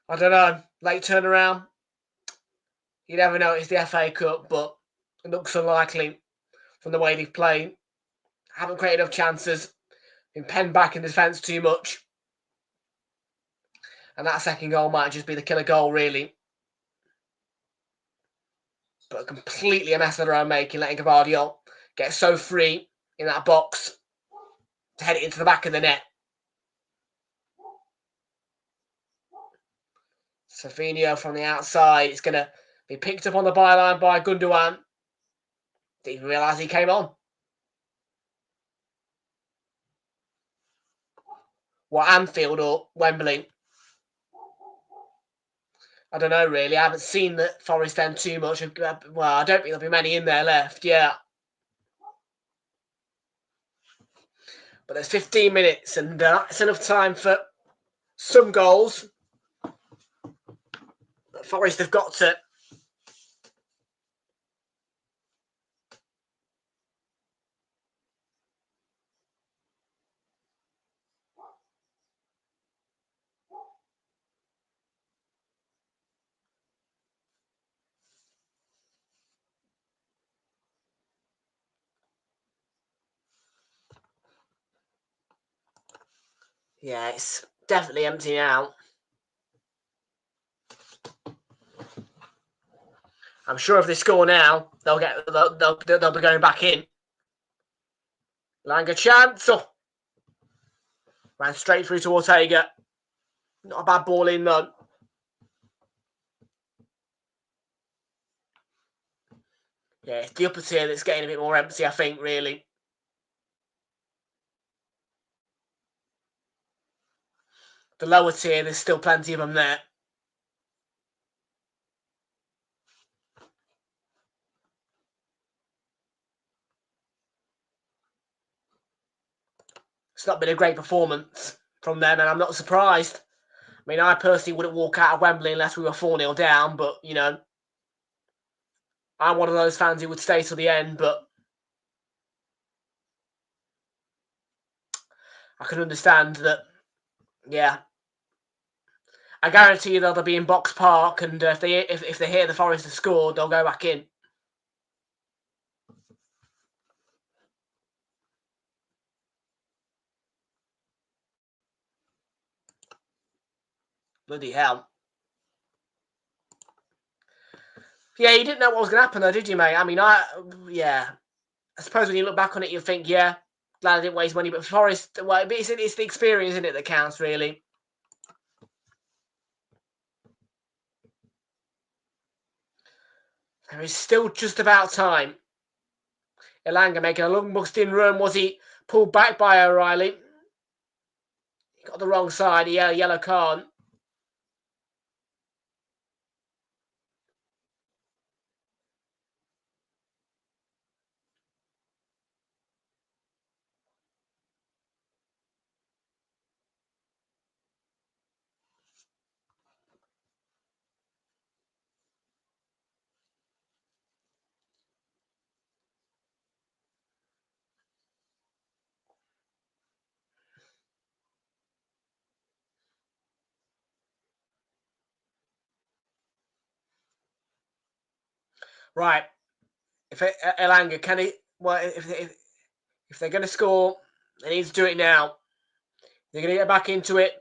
I don't know. Late turnaround. You never know. It's the FA Cup, but it looks unlikely from the way they've played. Haven't created enough chances. Been penned back in defence too much. And that second goal might just be the killer goal, really. But completely a mess of their own making, letting Gvardiol get so free in that box to head it into the back of the net. Savinio from the outside. It's going to be picked up on the byline by Gundogan. Didn't even realise he came on. What, Anfield or Wembley? I don't know, really. I haven't seen the Forest end too much. Well, I don't think there'll be many in there left, yeah. But there's 15 minutes, and that's enough time for some goals. But Forest have got to yeah, it's definitely empty now. I'm sure if they score now, they'll be going back in. Langer chance. Oh. Ran straight through to Ortega. Not a bad ball in though. Yeah, it's the upper tier that's getting a bit more empty, I think, really. The lower tier, there's still plenty of them there. It's not been a great performance from them, and I'm not surprised. I mean, I personally wouldn't walk out of Wembley unless we were 4-0 down, but, you know, I'm one of those fans who would stay till the end, but I can understand that, yeah. I guarantee you they'll be in Box Park, and if they hear the Forest have scored, they'll go back in. Bloody hell. Yeah, you didn't know what was going to happen, though, did you, mate? I mean, yeah. I suppose when you look back on it, you think, yeah, glad I didn't waste money. But Forest, well, it's the experience, isn't it, that counts, really. There is still just about time. Elanga making a long buxed-in run. Was he pulled back by O'Reilly? He got the wrong side. Yeah, yellow card. Right. If Elanga, can he... Well, if they're going to score, they need to do it now. They're going to get back into it.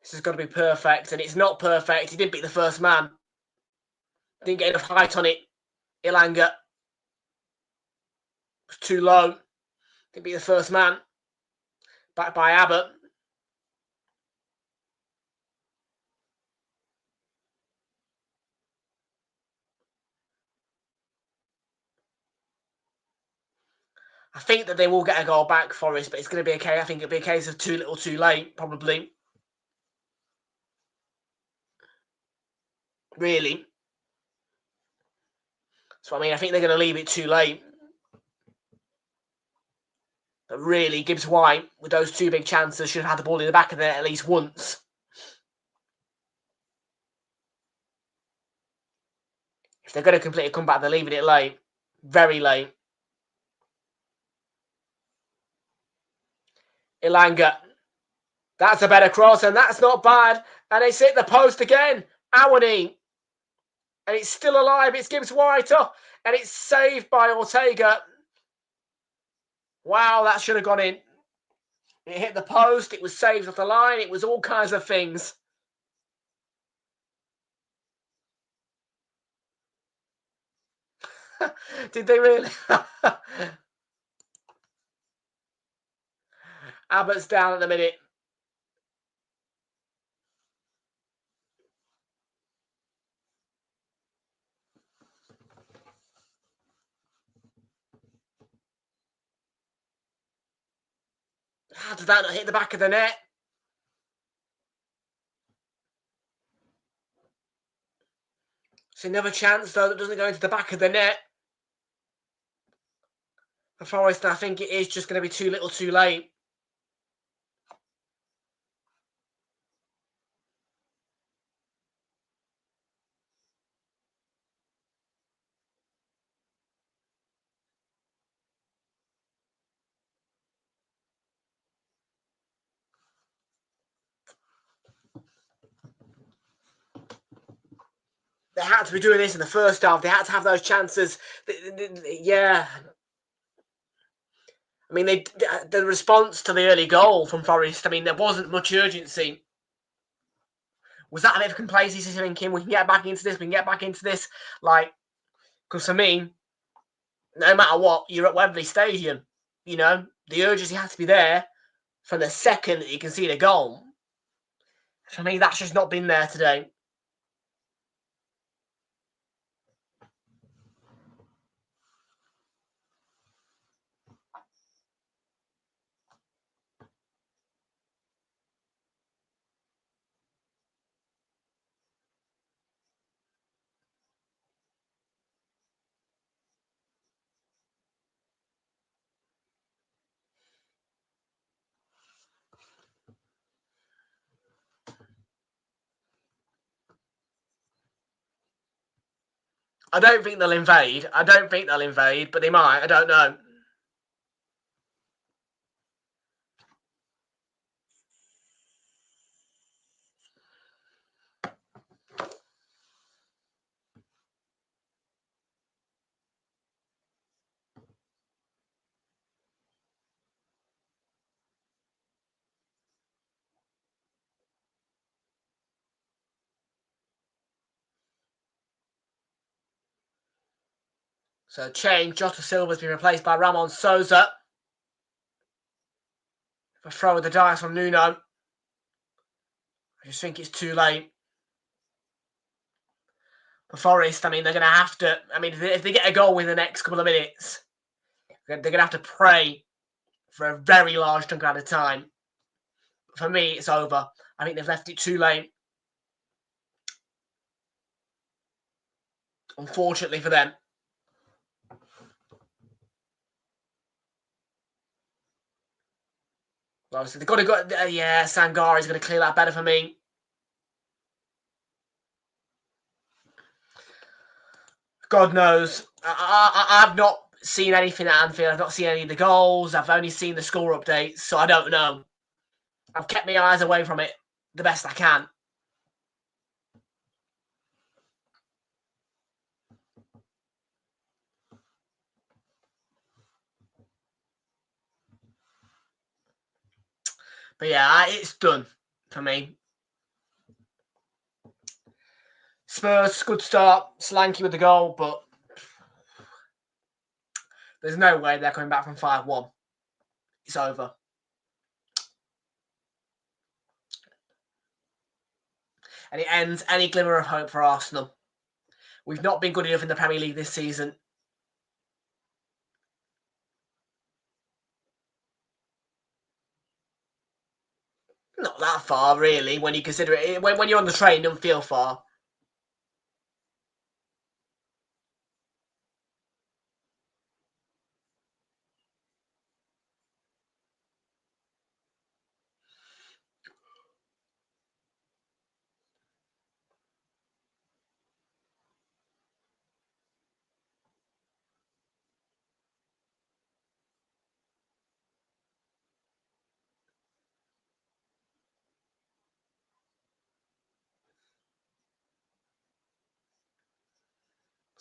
This has got to be perfect, and it's not perfect. He didn't beat the first man. Didn't get enough height on it. Elanga was too low. Didn't beat the first man. Back by Abbott. I think that they will get a goal back, Forest, but it's going to be okay. I think it'll be a case of too little, too late, probably. Really. So, I mean, I think they're going to leave it too late. But really, Gibbs White, with those two big chances, should have had the ball in the back of the net at least once. If they're going to complete a comeback, they're leaving it late. Very late. Elanga. That's a better cross, and that's not bad. And it's hit the post again. Awani. And it's still alive. It's Gibbs White. Oh, and it's saved by Ortega. Wow, that should have gone in. It hit the post. It was saved off the line. It was all kinds of things. Did they really? Abbott's down at the minute. How did that not hit the back of the net? It's another chance, though, that doesn't go into the back of the net. For Forest, I think it is just going to be too little, too late. They had to be doing this in the first half. They had to have those chances. Yeah. I mean, the response to the early goal from Forest, I mean, there wasn't much urgency. Was that a bit of complacency thinking, we can get back into this, we can get back into this? Like, because for me, no matter what, you're at Wembley Stadium. You know, the urgency has to be there from the second that you can see the goal. For me, that's just not been there today. I don't think they'll invade. I don't think they'll invade, but they might. I don't know. So change. Jota Silva's been replaced by Ramon Souza. For throw of the dice on Nuno. I just think it's too late. For Forest, I mean, they're going to have to... I mean, if they get a goal in the next couple of minutes, they're going to have to pray for a very large chunk at a time. For me, it's over. I think they've left it too late. Unfortunately for them. Obviously, they've got to go... yeah, Sangari's going to clear that better for me. God knows. I've not seen anything at Anfield. I've not seen any of the goals. I've only seen the score updates, so I don't know. I've kept my eyes away from it the best I can. But yeah, it's done for me. Spurs, good start. Slanky with the goal, but there's no way they're coming back from 5-1. It's over. And it ends any glimmer of hope for Arsenal. We've not been good enough in the Premier League this season. Not that far, really, when you consider it. When you're on the train, it doesn't feel far.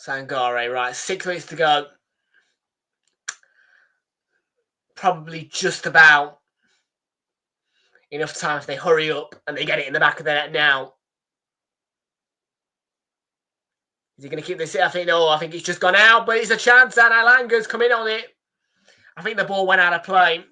Sangare, right. 6 minutes to go. Probably just about enough time if they hurry up and they get it in the back of the net now. Is he going to keep this? I think it's just gone out, but it's a chance and Alanga's come in on it. I think the ball went out of play.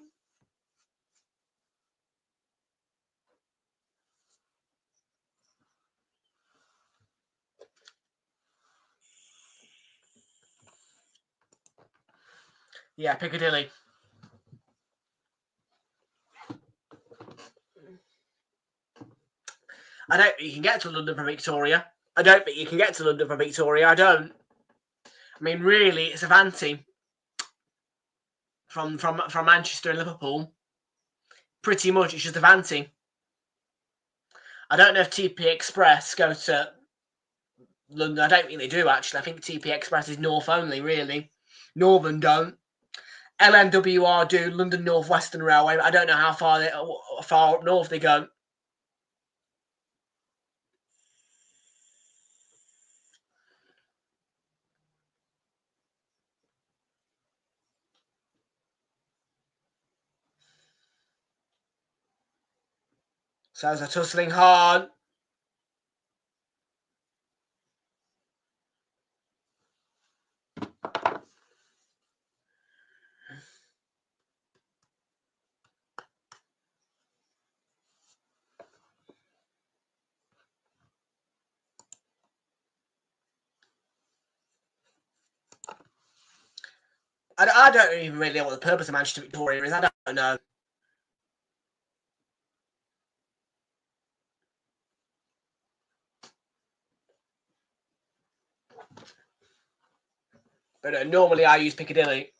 Yeah, Piccadilly. I don't think you can get to London from Victoria. I don't. I mean, really, it's Avanti from Manchester and Liverpool. Pretty much, it's just Avanti. I don't know if TP Express go to London. I don't think they do, actually. I think TP Express is North only, really. Northern don't. LNWR do, London North Western Railway. I don't know how far up north they go. So it's a tussling hard. I don't even really know what the purpose of Manchester Victoria is. I don't know. But normally I use Piccadilly.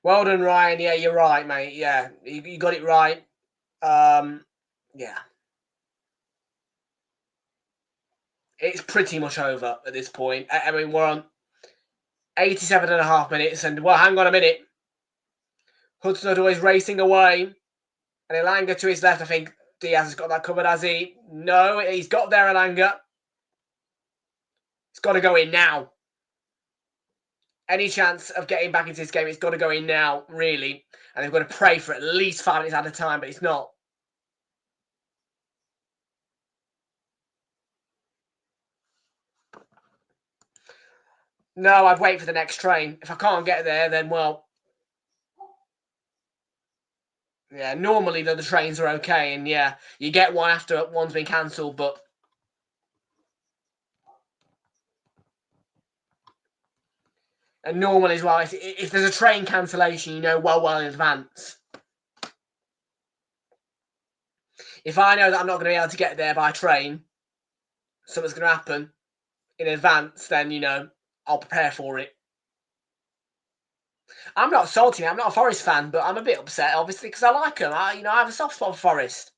Well done, Ryan. Yeah, you're right, mate. Yeah, you got it right. Yeah. It's pretty much over at this point. I mean, we're on 87.5 minutes, and well, hang on a minute. Hudson Odoi is racing away, and Elanga to his left. I think Diaz has got that covered, has he? No, he's got there, Elanga. It's got to go in now. Any chance of getting back into this game, it's got to go in now, really. And they've got to pray for at least 5 minutes at a time, but it's not. No, I'd wait for the next train. If I can't get there, then, well... Yeah, normally the trains are okay, and yeah, you get one after one's been cancelled, but... And normally as well, if there's a train cancellation, you know well in advance. If I know that I'm not going to be able to get there by train, something's going to happen in advance, then, you know, I'll prepare for it. I'm not salty, I'm not a Forest fan, but I'm a bit upset, obviously, because I like them. I have a soft spot for Forest.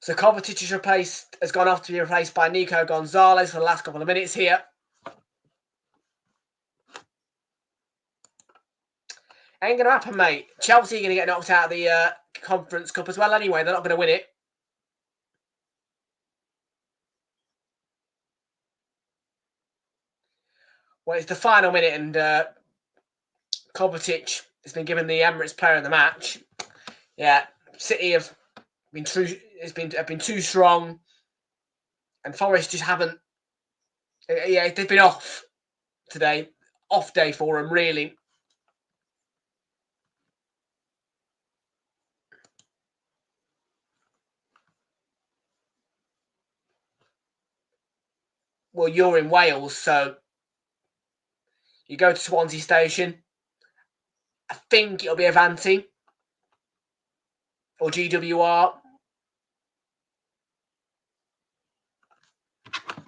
So Kovacic has gone off to be replaced by Nico Gonzalez for the last couple of minutes here. Ain't going to happen, mate. Chelsea are going to get knocked out of the Conference Cup as well anyway. They're not going to win it. Well, it's the final minute, and Kovacic has been given the Emirates Player of the Match. Yeah, City have been too strong, and Forest just haven't. Yeah, they've been off today. Off day for them, really. Well, you're in Wales, so you go to Swansea Station. I think it'll be Avanti or GWR.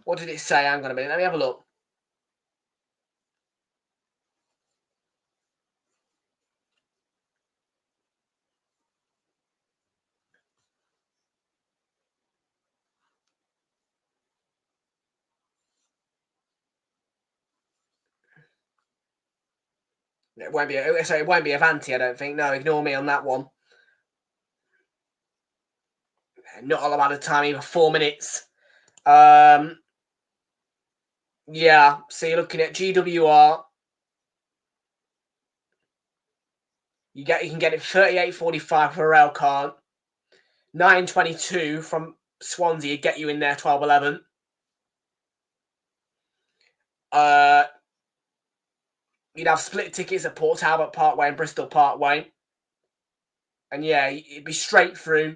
What did it say? Hang on a minute. Let me have a look. It won't be. It won't be Avanti. I don't think. No, ignore me on that one. Not a lot of time, either 4 minutes. Yeah, so you're looking at GWR. You can get it 38.45 for Railcard. 9.22 from Swansea get you in there 12.11. You'd have split tickets at Port Talbot Parkway and Bristol Parkway. And yeah, it'd be straight through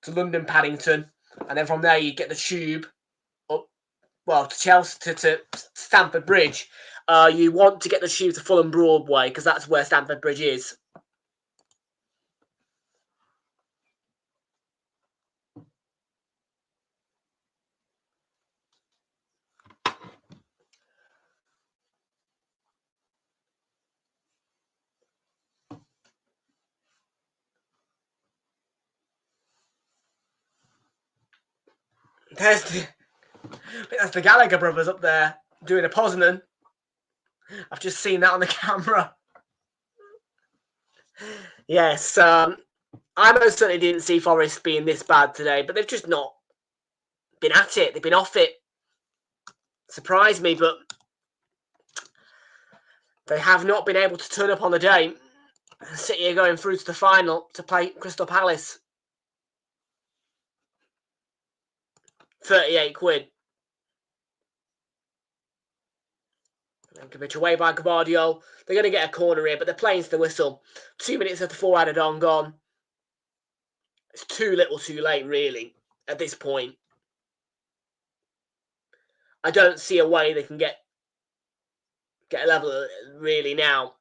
to London Paddington. And then from there you'd get the tube up, well, to Chelsea, to Stamford Bridge. You want to get the tube to Fulham Broadway, because that's where Stamford Bridge is. That's the Gallagher brothers up there doing a Poznan. I've just seen that on the camera. Yes, I most certainly didn't see Forest being this bad today, but they've just not been at it. They've been off it. Surprised me, but they have not been able to turn up on the day. City are going through to the final to play Crystal Palace. 38 quid. Ankovic away by Gavardio. They're going to get a corner here, but they're playing to the whistle. 2 minutes after 4 added on, gone. It's too little too late, really, at this point. I don't see a way they can get a level, really, now.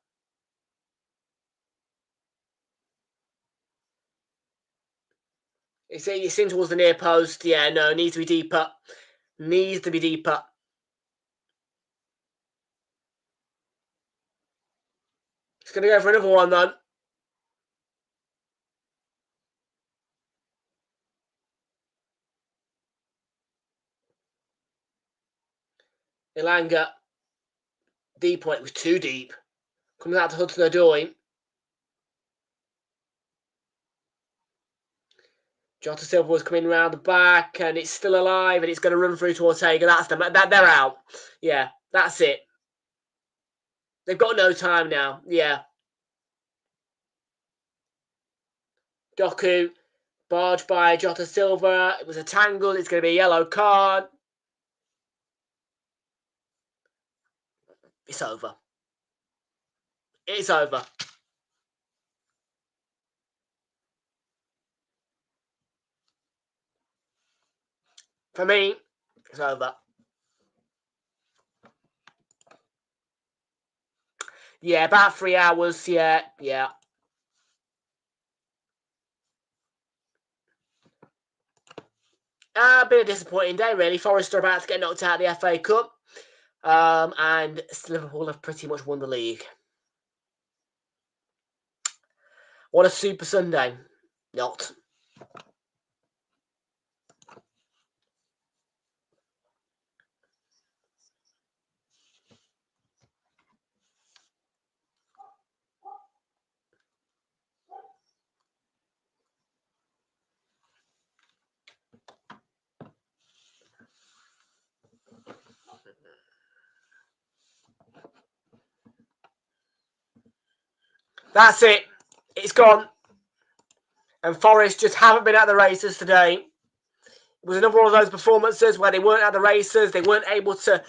It's in towards the near post. Yeah, no, needs to be deeper. Needs to be deeper. It's going to go for another one, then. Ilanga. Deep point was too deep. Comes out to Hudson-Odoi. Jota Silva was coming round the back, and it's still alive, and it's going to run through to Ortega. That's them. They're out. Yeah, that's it. They've got no time now. Yeah. Doku, barged by Jota Silva. It was a tangle. It's going to be a yellow card. It's over. It's over. For me, it's over. Yeah, about 3 hours. Yeah. Been a disappointing day, really. Forest are about to get knocked out of the FA Cup. And Liverpool have pretty much won the league. What a super Sunday. Not. That's it. It's gone. And Forest just haven't been at the races today. It was another one of those performances where they weren't at the races. They weren't able to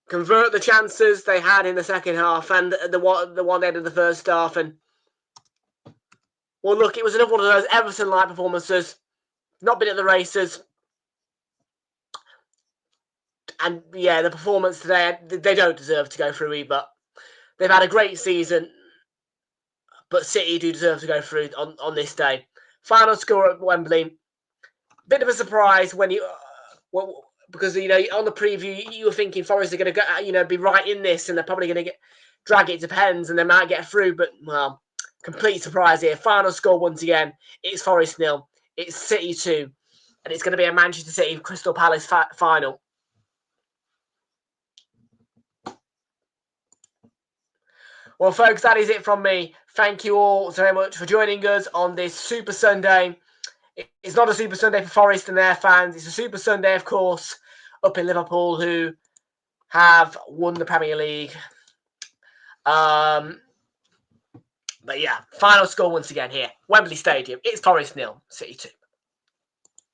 convert the chances they had in the second half and the one end of the first half. And well, look, it was another one of those Everton-like performances. Not been at the races. And yeah, the performance today, they don't deserve to go through either. They've had a great season, but City do deserve to go through on this day. Final score at Wembley. Bit of a surprise when you, because on the preview you were thinking Forest are going to go, be right in this, and they're probably going to drag it to pens, and they might get through. But well, complete surprise here. Final score once again. It's Forest 0. It's City 2, and it's going to be a Manchester City Crystal Palace final. Well, folks, that is it from me. Thank you all so very much for joining us on this Super Sunday. It's not a Super Sunday for Forest and their fans. It's a Super Sunday, of course, up in Liverpool, who have won the Premier League. But yeah, final score once again here. Wembley Stadium. It's Forest 0, City 2.